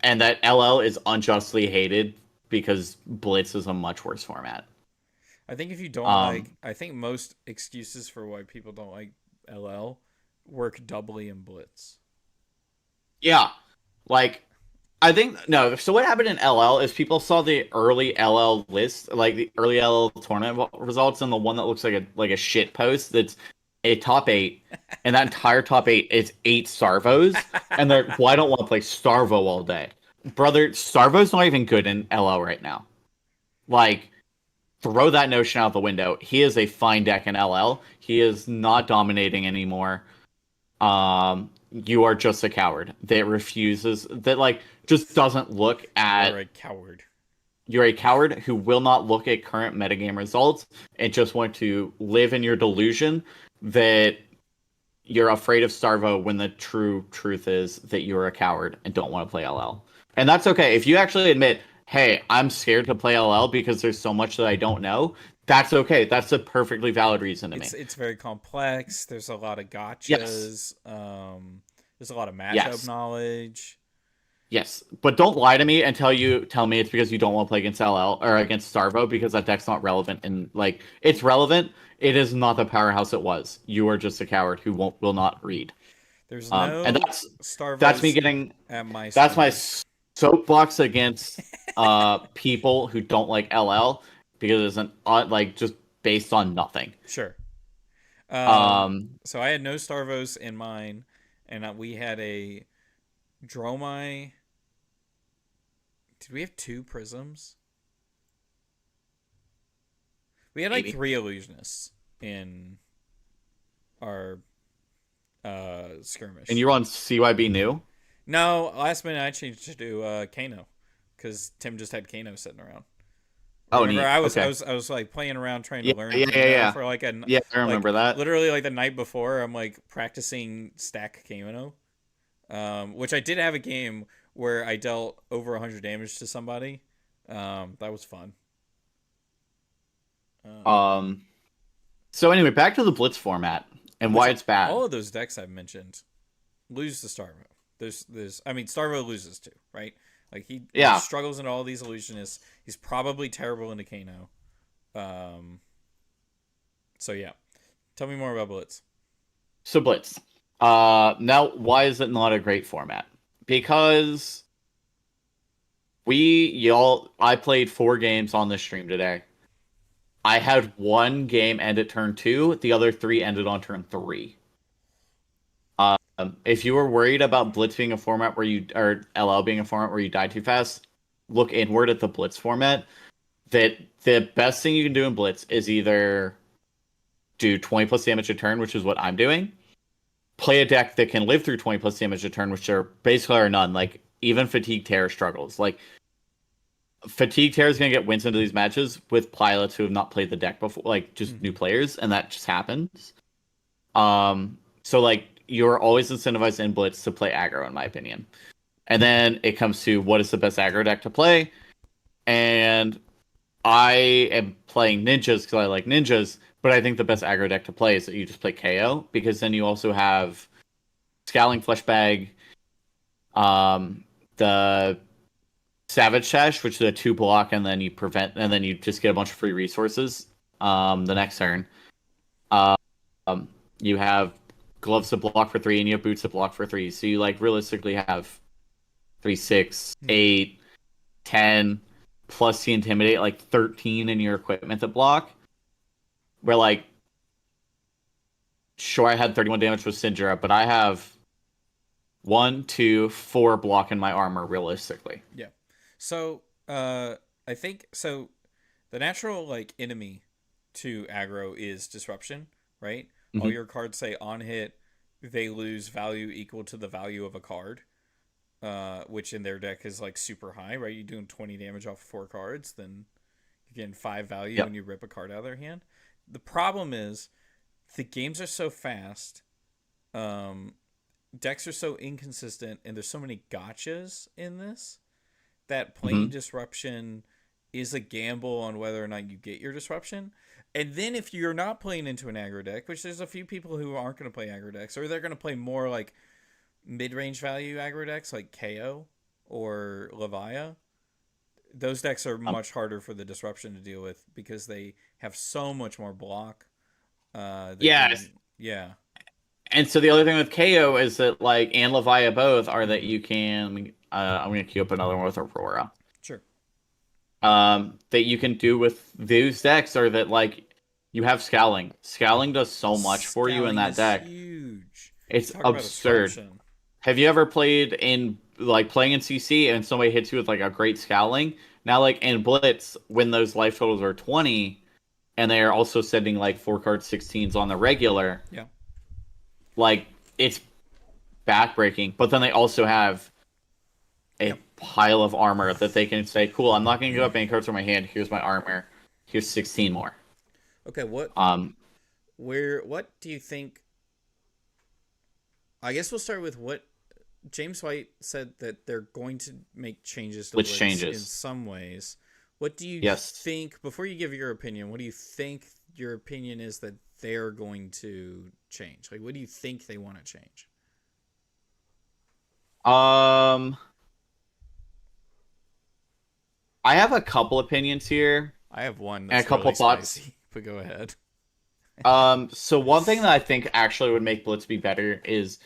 and that LL is unjustly hated because Blitz is a much worse format. I think if you don't Um, I think most excuses for why people don't like LL work doubly in Blitz. yeah, like I think no. So what happened in LL is people saw the early LL list, like the early LL tournament results, and the one that looks like a shit post that's a top 8, and that entire top 8 is 8 Starvos, and they're well, I don't want to play Starvo all day, brother. Starvo's not even good in LL right now. Like, throw that notion out the window. He is a fine deck in LL. He is not dominating anymore. You are just a coward that refuses that just doesn't look at. You're a coward. You're a coward who will not look at current metagame results and just want to live in your delusion that you're afraid of Starvo when the true truth is that you're a coward and don't want to play LL. And that's okay. If you actually admit, hey, I'm scared to play LL because there's so much that I don't know, that's okay. That's a perfectly valid reason to me. It's very complex. There's a lot of Yes. gotchas. There's a lot of matchup Yes. knowledge. Yes, but don't lie to me and tell me it's because you don't want to play against LL or against Starvo because that deck's not relevant and it's relevant. It is not the powerhouse it was. You are just a coward who will not read. There's And no that's me Starvos getting at my that's my stream. soapbox against people who don't like LL because it's an just based on nothing. Sure. Um, So I had no Starvos in mine, and we had a Dromai. Did we have 2 Prisms? We had like maybe. 3 Illusionists in our And skirmish. you're on CYB new? No, last minute I changed to Kano because Tim just had Kano sitting around. Oh, Remember, neat. Okay. I was like playing around trying to Yeah, learn yeah, yeah, Kano yeah. for like Yeah, I remember that. literally like the night before. I'm like practicing stack Kano, which I did have a game where I dealt over 100 damage to somebody. That was fun. Um, so anyway, back to the Blitz format and Which why it's bad. all of those decks I've mentioned lose to Starvo. I mean, Starvo loses too, right? Like he Yeah. struggles in all these illusionists. He's probably terrible into Kano. Um, so yeah, tell me more about Blitz. So Blitz. Now why is it not a great format? Because I played 4 games on the stream today. I had 1 game end at turn 2, the other 3 ended on turn 3. If you were worried about Blitz being a format or LL being a format where you die too fast, look inward at the Blitz format. That the best thing you can do in Blitz is either do 20 plus damage a turn, which is what I'm doing. Play a deck that can live through 20 plus damage a turn, which are basically are none. Like, even Fatigue Terror struggles. Like, Fatigue Terror is going to get wins into these matches with pilots who have not played the deck before, like, just new players, and that just happens. So, like, you're always incentivized in Blitz to play aggro, in my opinion. And then it comes to what is the best aggro deck to play. And I am playing ninjas because I like ninjas, but I think the best aggro deck to play is that you just play KO because then you also have Scowling Fleshbag, the Savage Sash, which is a 2 block, and then you just get a bunch of free resources. The next turn, um, you have gloves to block for 3, and you have boots to block for 3. So you realistically have 3, 6, 8, 10 plus the intimidate 13 in your equipment that block. Where sure I had 31 damage with Syndra, but I have 1, 2, 4 block in my armor realistically. Yeah. So I think so. The natural enemy to aggro is disruption, right? Mm-hmm. All your cards say on hit they lose value equal to the value of a card. Which in their deck is super high, right? You're doing 20 damage off 4 cards, then you're getting 5 value when you rip a card out of their hand. The problem is the games are so fast, decks are so inconsistent, and there's so many gotchas in this that playing disruption is a gamble on whether or not you get your disruption. And then if you're not playing into an aggro deck, which there's a few people who aren't going to play aggro decks, or they're going to play more like mid-range value aggro decks like KO or Levia, those decks are much harder for the disruption to deal with because they have so much more block. Yeah. And so the other thing with KO is that like and Levia both are that you can. I'm gonna queue up another one with Aurora. Sure. That you can do with those decks are that like you have Scowling. Scowling does so much for you in that deck. Huge. It's absurd. Have you ever played in like playing in CC and somebody hits you with like a great Scowling? Now like in Blitz when those life totals are 20 and they are also sending like 4-card 16s on the regular. Yeah. Like it's backbreaking, but then they also have a pile of armor that they can say, "Cool, I'm not going to give up any cards from my hand. Here's my armor. Here's 16 more." Okay, what do you think? I guess we'll start with what James White said that they're going to make changes to Which Blitz changes? in some ways. What do you think, before you give your opinion, what do you think your opinion is that they're going to change? Like, what do you think they want to change? I have a couple opinions here. I have one and a couple thoughts. Spicy, but go ahead. So one thing that I think actually would make Blitz be better is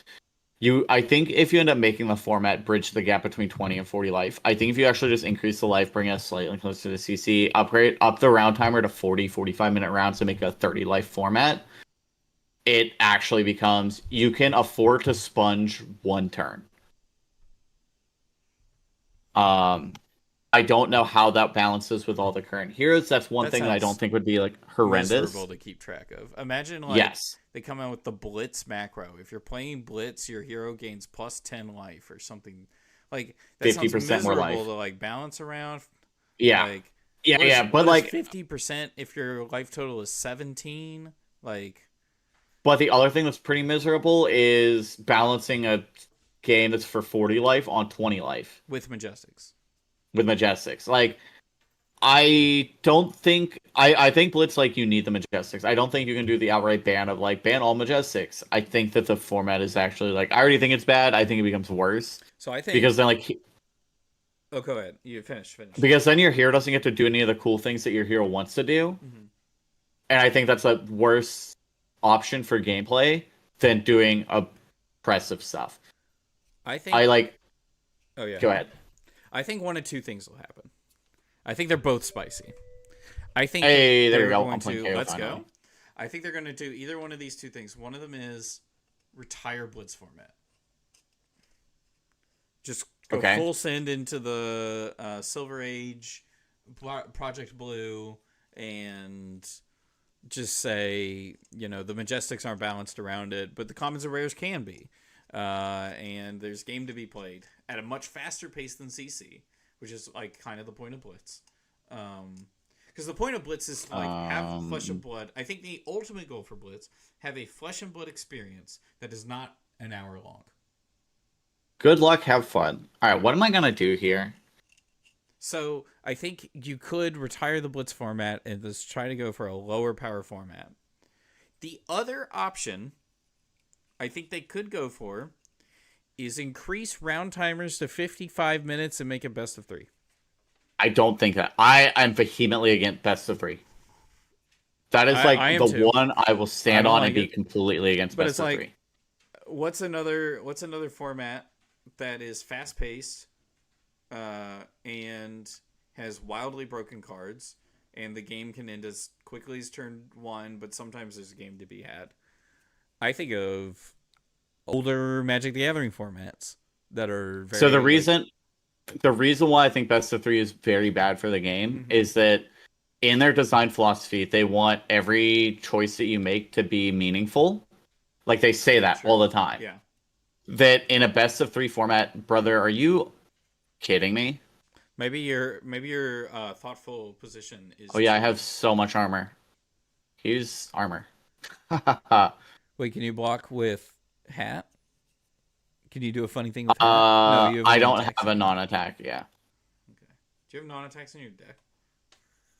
I think if you end up making the format bridge the gap between 20 and 40 life, I think if you actually just increase the life, bring us slightly closer to CC, upgrade up the round timer to 40, 45-minute rounds to make a 30 life format, it actually becomes you can afford to sponge one turn. I don't know how that balances with all the current heroes. That's one thing that I don't think would be like horrendous. Miserable to keep track of. Imagine like they come out with the Blitz macro. If you're playing Blitz, your hero gains plus 10 life or something. Like that 50% more life to like balance around. Yeah. Like, but like 50% if your life total is 17. Like, but the other thing that's pretty miserable is balancing a game that's for 40 life on 20 life with Majestics. Like, I don't think I think Blitz like you need the Majestics. I don't think you can do the outright ban of like ban all Majestics. I think that the format is actually like I already think it's bad. I think it becomes worse. So I think because then like oh, go ahead. You finish. Because then your hero doesn't get to do any of the cool things that your hero wants to do. Mm-hmm. And I think that's a worse option for gameplay than doing oppressive stuff. I think Oh yeah. Go ahead. I think one of two things will happen. I think they're both spicy. I think there you go. Let's go. I think they're going to do either one of these two things. One of them is retire Blitz format. Just go full send into the Silver Age, Project Blue, and just say, the Majestics aren't balanced around it, but the commons and rares can be. And there's game to be played at a much faster pace than CC, which is like kind of the point of Blitz. Because the point of Blitz is like have Flesh and Blood. I think the ultimate goal for Blitz, have a Flesh and Blood experience that is not an hour long. Good luck, have fun. All right, what am I gonna do here? So I think you could retire the Blitz format and just try to go for a lower power format. The other option I think they could go for is increase round timers to 55 minutes and make it best of 3. I don't think that. I'm vehemently against best of 3. That is like the one I will stand on and be completely against best of 3. What's another format that is fast paced and has wildly broken cards, and the game can end as quickly as turn 1, but sometimes there's a game to be had. I think of older Magic the Gathering formats that are very... So the reason why I think best of 3 is very bad for the game is that in their design philosophy, they want every choice that you make to be meaningful. Like they say that all the time. Yeah. That in a best of 3 format, brother, are you kidding me? Maybe your thoughtful position is... Oh yeah, I have so much armor. Use armor. Wait, can you block with hat? Can you do a funny thing with hat? No, I don't have a non-attack, yeah. Okay. Do you have non-attacks in your deck?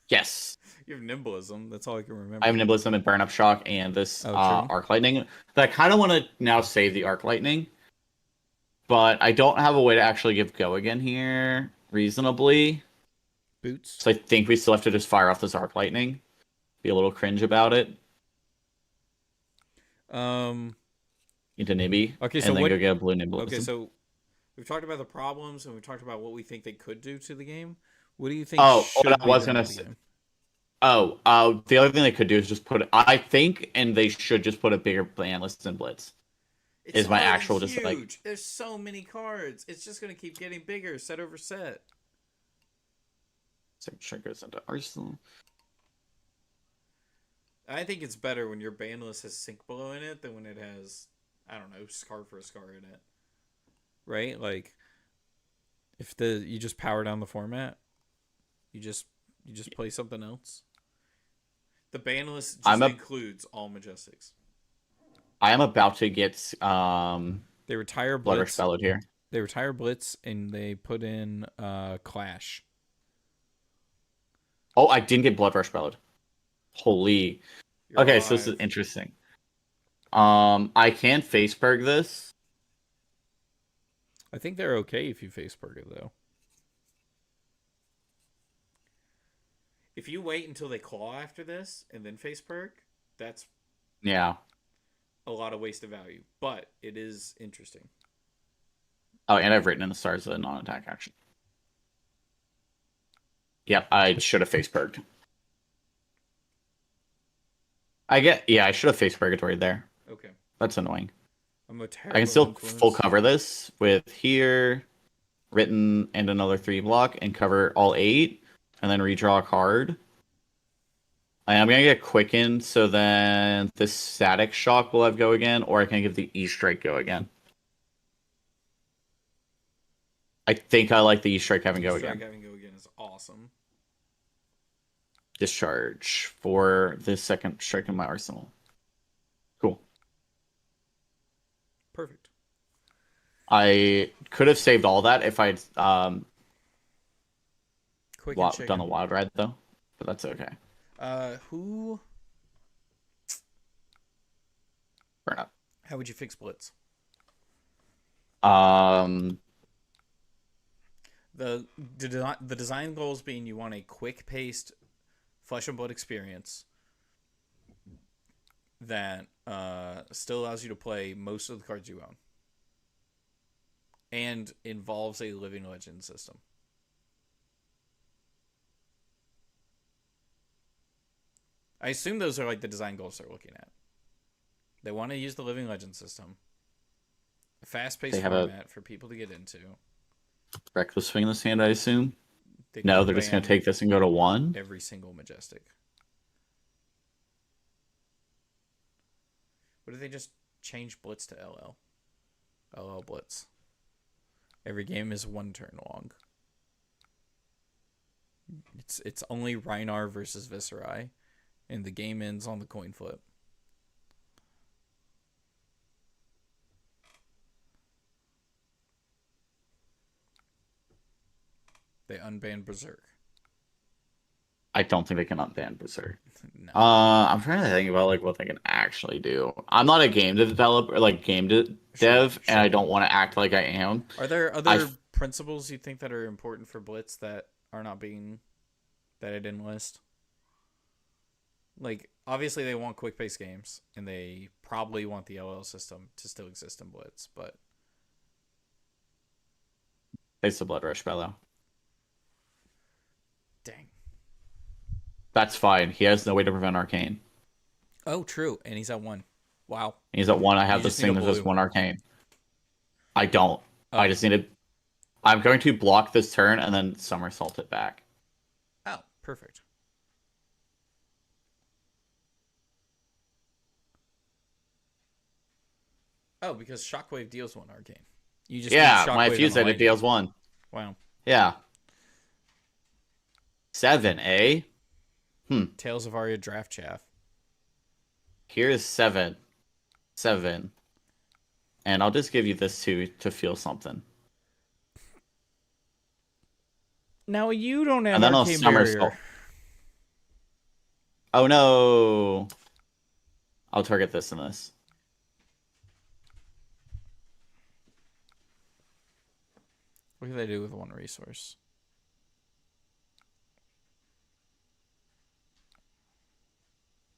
Yes. You have nimblism. That's all I can remember. I have Nimblism and Burn Up Shock and this Oh, true. Arc Lightning. But I kind of want to now save the Arc Lightning, but I don't have a way to actually give Go again here reasonably. Boots. So I think we still have to just fire off this Arc Lightning. Be a little cringe about it. Into Nibby. Okay, so and then what? go get a blue Nimblism. Okay, so we've talked about the problems and we've talked about what we think they could do to the game. What do you think? What I was gonna say. The other thing they could do is just put. I think, and they should just put a bigger ban list than Blitz. It's is my actual huge. just like. There's so many cards. It's just gonna keep getting bigger, set over set. Sure goes into Arsenal. I think it's better when your ban list has Sink Below in it than when it has, I don't know, Scar for a Scar in it. Right? Like, if you just power down the format, you just play something else. The ban list just includes all Majestics. I am about to get they retire Blood Blitz. Rush here. They retire Blitz and they put in Clash. Oh, I didn't get Blood Rush Bellowed. Holy. You're okay, alive. so this is interesting. I can Faceberg this. I think they're okay if you Faceberg it, though. If you wait until they claw after this and then Faceberg, that's a lot of waste of value. But it is interesting. Oh, and I've written in the stars a non-attack action. Yep, I should have Faceberged. I should have faced Purgatory there. Okay. That's annoying. I can still full cover this with here, written, and another 3-block, and cover all 8, and then redraw a card. I'm going to get Quicken, so then this Static Shock will have Go again, or I can give the E-Strike Go again. I think I like the E-Strike having Go again. E-Strike having Go again is awesome. Discharge for this second strike in my arsenal. Cool. Perfect. I could have saved all that if I'd done the Wild Ride, though. But that's okay. Who? Burn Up. How would you fix Blitz? The design goals being you want a quick-paced Flesh and Blood experience that still allows you to play most of the cards you own and involves a Living Legend system. I assume those are like the design goals they're looking at. They want to use the Living Legend system, a fast-paced format for people to get into. Reckless Swing in this hand, I assume. No, they're just going to take this and go to 1? Every single Majestic. What if they just change Blitz to LL? LL Blitz. Every game is 1 turn long. It's only Rhinar versus Viserai, and the game ends on the coin flip. They unban Berserk. I don't think they can unban Berserk. No. I'm trying to think about what they can actually do. I'm not a game developer, dev, and I don't want to act like I am. Are there other principles you think that are important for Blitz that are not being that I didn't list? Like, obviously they want quick-paced games, and they probably want the LL system to still exist in Blitz, but Face the Blood Rush Bellow. Dang. That's fine. He has no way to prevent Arcane. Oh, true. And he's at 1. Wow. And he's at 1. I have this thing that says 1 Arcane. I don't. Oh. I just need to... I'm going to block this turn and then somersault it back. Oh, perfect. Oh, because Shockwave deals 1 Arcane. You just when I fuse it, it deals 1. Wow. Yeah. 7, eh? Tales of Aria Draft Chaff. Here's 7. 7. And I'll just give you this to feel something. Now you don't have and then Arcane I'll somersault. Barrier. Oh no! I'll target this and this. What can they do with one resource?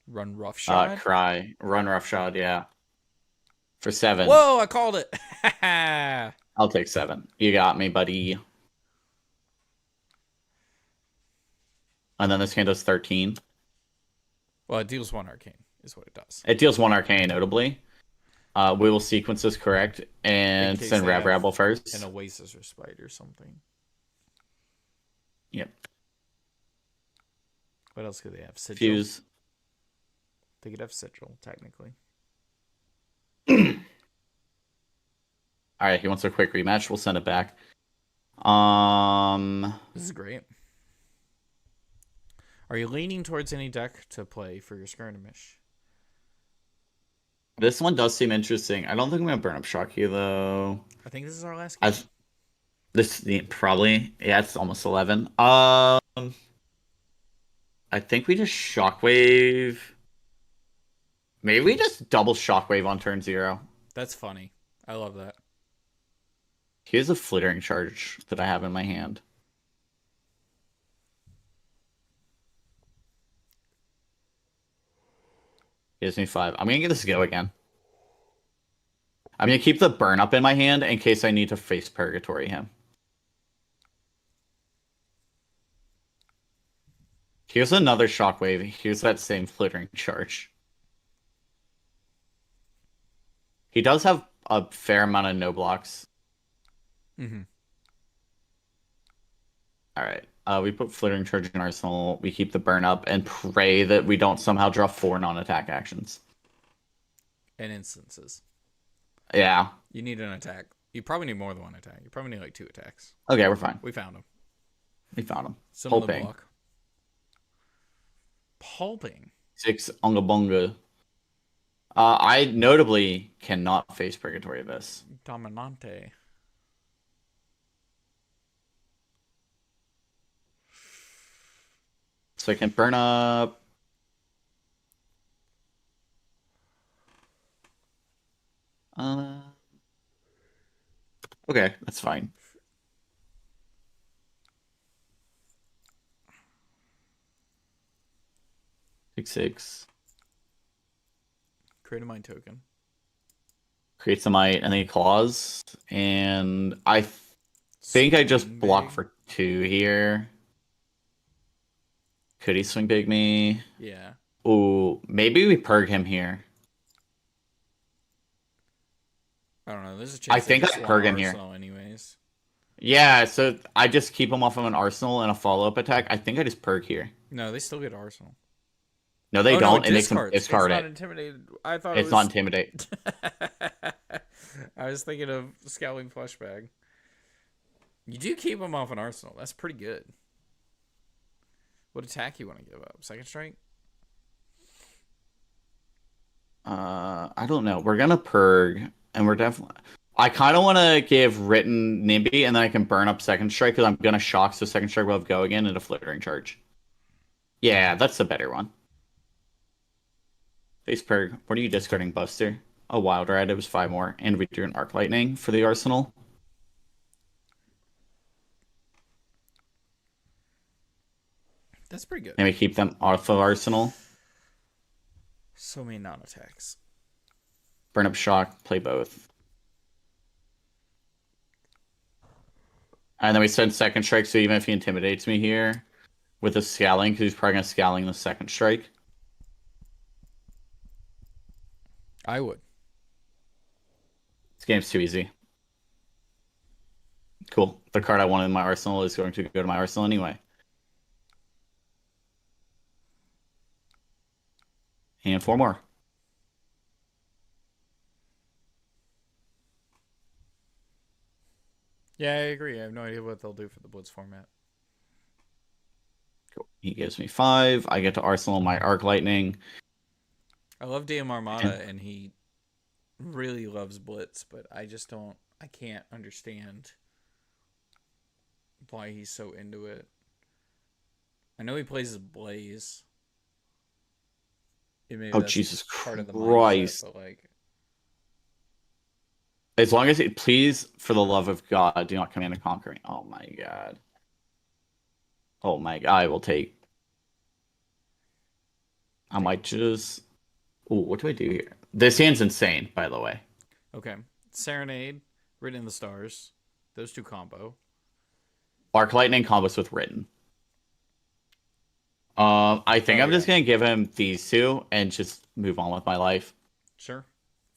Run roughshod? Cry. Run roughshod, yeah. For 7. Whoa, I called it. I'll take 7. You got me, buddy. And then this hand does 13. Well, it deals 1 arcane, is what it does. It deals 1 arcane, notably. We will sequence this correct and send Rav Rabble first. An Oasis or Spite or something. Yep. What else could they have? Sigil? Fuse. They could have Sigil, technically. Alright, he wants a quick rematch. We'll send it back. This is great. Are you leaning towards any deck to play for your skirmish? This one does seem interesting. I don't think I'm going to burn up Shocky, though. I think this is our last game. Probably. Yeah, it's almost 11. I think we just Shockwave. Maybe we just double Shockwave on turn 0. That's funny. I love that. Here's a Flittering Charge that I have in my hand. Gives me 5. I'm going to get this go again. I'm going to keep the burn up in my hand in case I need to face Purgatory him. Here's another Shockwave. Here's that same Flittering Charge. He does have a fair amount of no blocks. Mm-hmm. Alright. We put Flittering Charge in Arsenal. We keep the burn up and pray that we don't somehow draw 4 non-attack actions. And instances. Yeah. You need an attack. You probably need more than 1 attack. You probably need like 2 attacks. Okay, we're fine. We found him. We found him. Similar Pulping. block. Pulping. 6 Onga Bonga. I notably cannot face Purgatory this. Dominante. So I can burn up. Okay, that's fine. Six. Create a mind token. Create some might and then claws. And I think I just block for 2 here. Could he swing big me? Yeah. Ooh, maybe we purg him here. I don't know. There's a chance. I think I purg him here. Anyways. Yeah, so I just keep him off of an arsenal and a follow-up attack. I think I just purg here. No, they still get arsenal. No, they don't. No, It makes them discard it's it. not intimidated. I thought It's not intimidate. I was thinking of Scowling Fleshbag. You do keep him off an arsenal. That's pretty good. What attack you want to give up? Second strike? I don't know. We're gonna purg, and we're definitely. I kind of want to give written Nimby, and then I can burn up second strike because I'm gonna shock. So second strike will have go again and a Flittering Charge. Yeah, that's the better one. Face purg. What are you discarding, Buster? A Wild Ride. It was 5 more, and we drew an Arc Lightning for the arsenal. That's pretty good. And we keep them off of arsenal. So many non-attacks. Burn up shock. Play both. And then we send second strike. So even if he intimidates me here with a scowling, because he's probably gonna scowling the second strike. I would. This game's too easy. Cool. The card I wanted in my arsenal is going to go to my arsenal anyway. And 4 more. Yeah, I agree. I have no idea what they'll do for the Blitz format. Cool. He gives me 5. I get to arsenal my Arc Lightning. I love DM Armada, and he really loves Blitz, but I just don't... I can't understand why he's so into it. I know he plays as Blaze. maybe Oh, that's Jesus part of the mindset, Christ. but like, As long as it, please, for the love of God, do not command and conquer me. Oh my God. Oh my God. I will take. I might just. Ooh, what do I do here? This hand's insane, by the way. okay, Serenade, Written in the Stars, those two combo. Arc Lightning combos with Written. I think Oh I'm yeah, just gonna give him these two and just move on with my life. sure.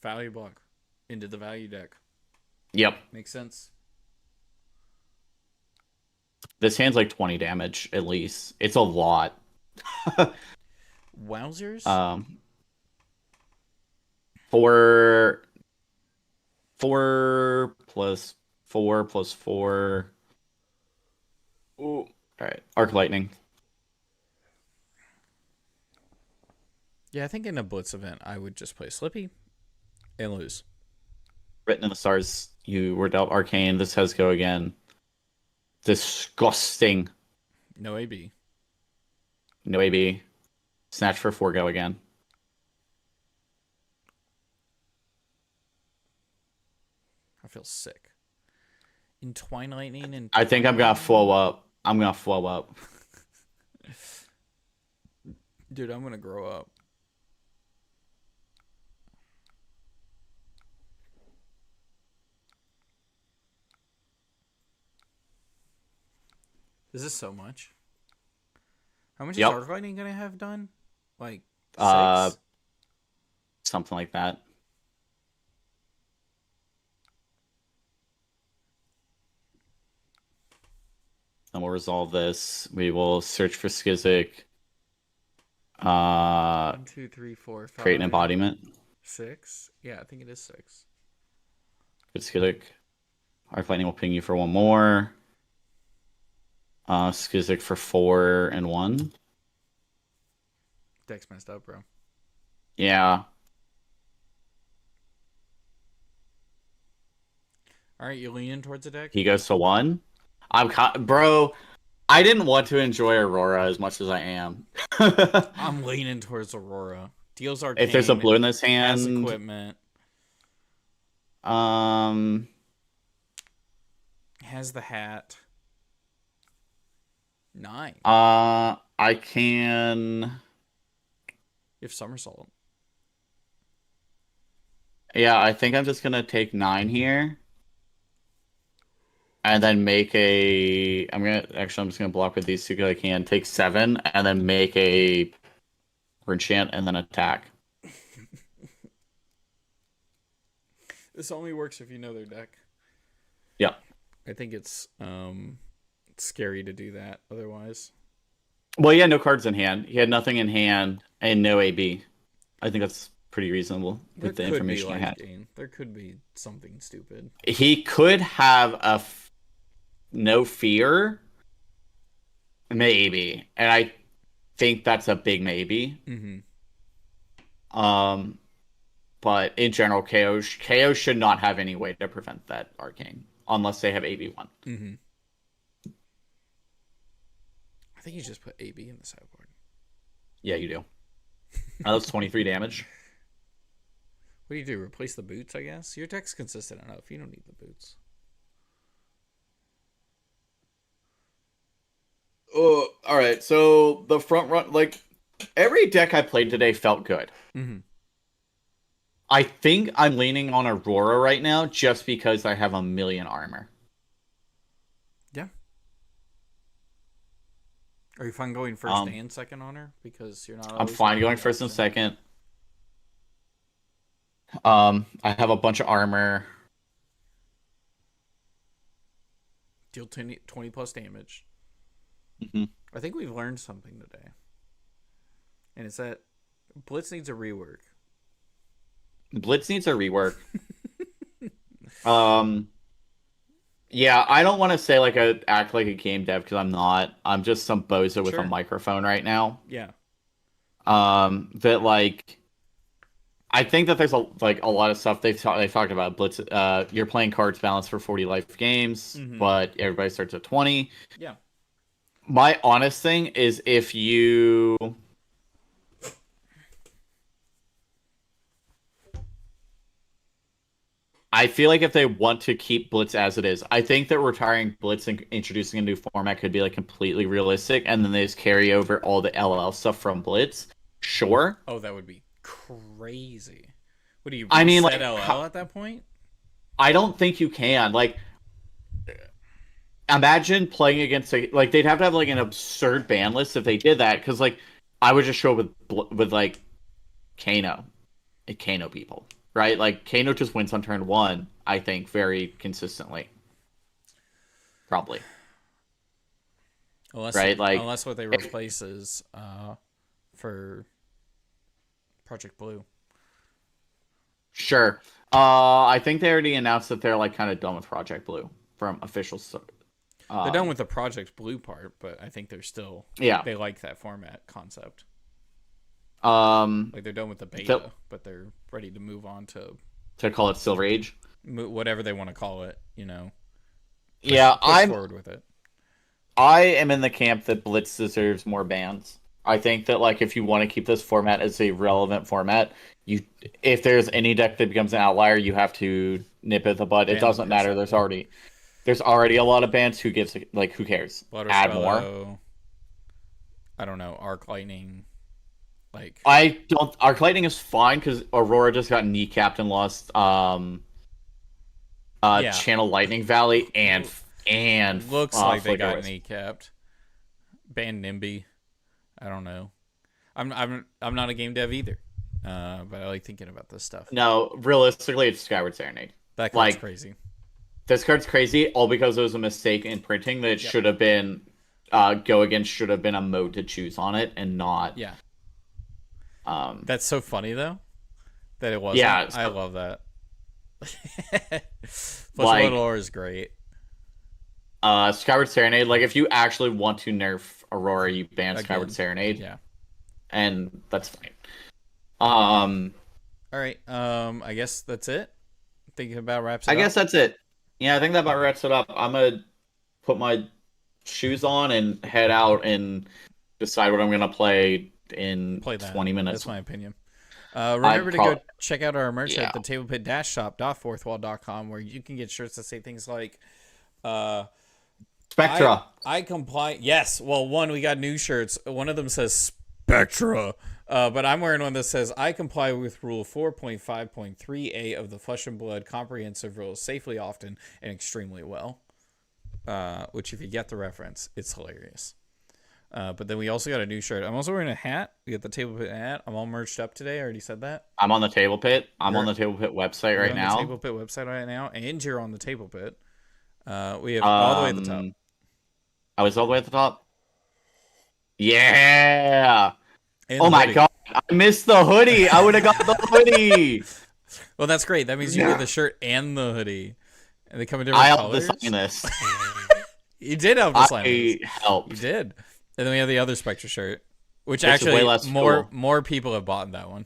Value block into the value deck Yep. makes sense. This hand's like 20 damage at least. It's a lot. Wowzers. Um, four, 4 plus 4 plus 4. Ooh. All right. Arc Lightning. Yeah, I think in a Blitz event, I would just play Slippy and lose. Written in the Stars. You were dealt Arcane. This has go again. Disgusting. No AB. No AB. Snatch for 4 go again. I feel sick. Entwine Lightning and I think I'm gonna flow up. I'm gonna flow up. Dude, I'm gonna grow up. This is so much. How much is Yep. Arc Lightning gonna have done? Like 6? Something like that. Then we'll resolve this. We will search for Skizzik. 1, 2, 3, 4, 5. Create an embodiment. 6? Yeah, I think it is 6. Good Skizzik. Arc Lightning will ping you for 1 more. Skizzik for 4 and 1. Deck's messed up, bro. Yeah. All right, you leaning towards the deck? He goes to 1. Bro, I didn't want to enjoy Aurora as much as I am. I'm leaning towards Aurora. Deals Arcane. If there's a blue in this has hand, equipment. Has the hat. 9. I can. If Somersault. Yeah, I think I'm just gonna take 9 here. And then make a. I'm just gonna block with these two because I can. Take 7 and then make a enchant and then attack. This only works if you know their deck. Yeah. I think it's scary to do that otherwise. Well, he had no cards in hand. He had nothing in hand and no AB. I think that's pretty reasonable with the information I had. There could be something stupid. He could have a no fear, maybe, and I think that's a big maybe. Mm-hmm. But in general, KO should not have any way to prevent that arcane unless they have AB1. Mm-hmm. I think you just put AB in the sideboard. Yeah, you do. That's 23 damage. What do you do? Replace the boots, I guess? Your deck's consistent enough. You don't need the boots. Oh, all right. So the front run, like every deck I played today felt good. Mm-hmm. I think I'm leaning on Aurora right now just because I have a million armor. Yeah. Are you fine going first and second on her? Because you're not. I'm fine going first and second. I have a bunch of armor. Deal 20 plus damage. Mm-hmm. I think we've learned something today. And it's that Blitz needs a rework. Blitz needs a rework. Yeah, I don't want to say act like a game dev because I'm not. I'm just some bozo with a microphone right now. Yeah. That I think that there's a lot of stuff they've talked about. Blitz, you're playing cards balanced for 40 life games, but everybody starts at 20. Yeah. My honest thing is if you I feel like if they want to keep Blitz as it is, I think that retiring Blitz and introducing a new format could be like completely realistic, and then they just carry over all the LL stuff from Blitz. Sure. Oh, that would be crazy. What do you I mean, reset like, LL at that point? I don't think you can. Like, imagine playing against like they'd have to have like an absurd ban list if they did that, because like I would just show with like Kano, Kano people, right? Like Kano just wins on turn one, I think, very consistently. Probably. Unless right? Like unless what they replace is for Project Blue. Sure. I think they already announced that they're like kind of done with Project Blue from official. They're done with the Project Blue part, but I think they're still they like that format concept. Like they're done with the beta, but they're ready to move on to call it Silver Age, whatever they want to call it. You know. Push forward with it. I am in the camp that Blitz deserves more bans. I think that like if you want to keep this format as a relevant format, if there's any deck that becomes an outlier, you have to nip it in the bud. It doesn't matter. There's already a lot of bans. Who cares? Add more. I don't know. Arc Lightning. Like Arc Lightning is fine because Aurora just got kneecapped and lost Channel Lightning Valley and looks like they got kneecapped. Banned Nimby. I don't know. I'm not a game dev either, but I like thinking about this stuff. No, realistically, it's Skyward Serenade. That card's crazy. This card's crazy all because it was a mistake in printing. That it should have been Go Against should have been a mode to choose on it and not. Yeah. That's so funny though that it wasn't. Yeah, I love that. Plus, Little is great. Skyward Serenade, like if you actually want to nerf Aurora, you ban Skyward Serenade. Yeah. And that's fine. All right. I guess that's it. Thinking about wraps it up. I guess that's it. Yeah, I think that about wraps it up. I'm gonna put my shoes on and head out and decide what I'm gonna play in 20 minutes. That's my opinion. Remember to go check out our merch at the tablepit-shop.fourthwall.com, where you can get shirts that say things like Spectra. I comply. Yes. Well, we got new shirts. One of them says Spectra. But I'm wearing one that says, I comply with Rule 4.5.3a of the Flesh and Blood Comprehensive Rules safely, often, and extremely well. Which, if you get the reference, it's hilarious. But then we also got a new shirt. I'm also wearing a hat. We got the Table Pit hat. I'm all merged up today. I already said that. I'm on the Table Pit. I'm on the Table Pit website right now. The Table Pit website right now. And you're on the Table Pit. We have all the way at the top. I was all the way at the top? Yeah! And my god, I missed the hoodie. I would have got the hoodie. Well, that's great. That means you get the shirt and the hoodie. And they come in different colors. I helped design this. You did help design this. I helped. You did. And then we have the other Spectre shirt, which actually more people have bought that one.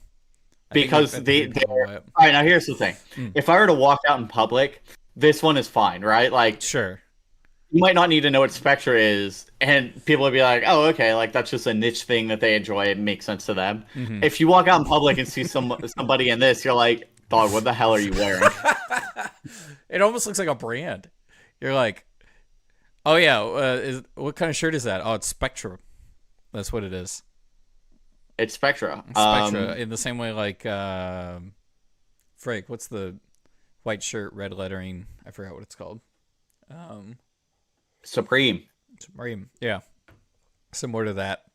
Because they're... All right, now here's the thing. If I were to walk out in public, this one is fine, right? Like, sure. You might not need to know what Spectre is, and people would be like, oh, okay, like that's just a niche thing that they enjoy. It makes sense to them. Mm-hmm. If you walk out in public and see somebody in this, you're like, dog, what the hell are you wearing? It almost looks like a brand. You're like, oh, yeah, what kind of shirt is that? Oh, it's Spectra. That's what it is. It's Spectra. Spectra, in the same way like, Frank, what's the white shirt, red lettering? I forgot what it's called. Supreme, yeah, similar to that.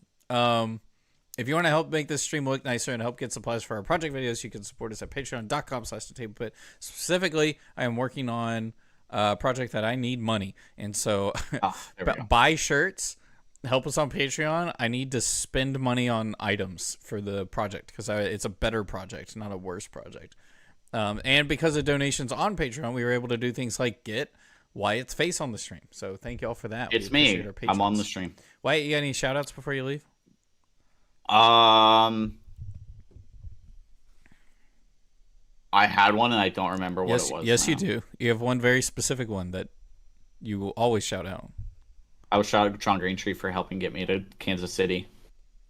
If you want to help make this stream look nicer and help get supplies for our project videos, you can support us at patreon.com/thetablepit. Specifically, I am working on a project that I need money, and so buy shirts, help us on Patreon. I need to spend money on items for the project because it's a better project, not a worse project. And because of donations on Patreon, we were able to do things like get Wyatt's face on the stream. So thank you all for that. It's me. I'm on the stream. Wyatt, you got any shout outs before you leave? I had one and I don't remember what it was. Yes, you do. You have one very specific one that you will always shout out. I would shout out John Greentree for helping get me to Kansas City.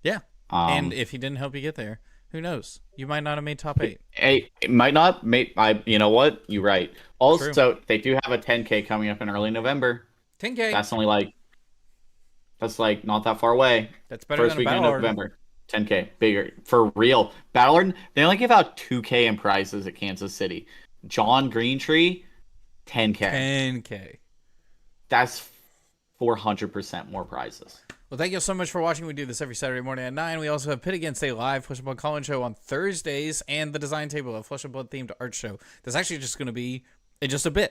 Yeah. And if he didn't help you get there, Who knows? You might not have made top 8. Hey, it might not make you know what? You're right. True. Also, they do have a 10K coming up in early November. 10K. That's like not that far away. That's better First than a weekend Battle of Harden. November. 10K. Bigger. For real. Ballard, they only give out 2K in prizes at Kansas City. John Greentree, 10K. 10K. That's 400% more prizes. Well, thank you so much for watching. We do this every Saturday morning at 9. We also have Pit Against a live Flesh and Blood call-in show on Thursdays and the Design Table, a Flesh and Blood themed art show. That's actually just going to be in just a bit.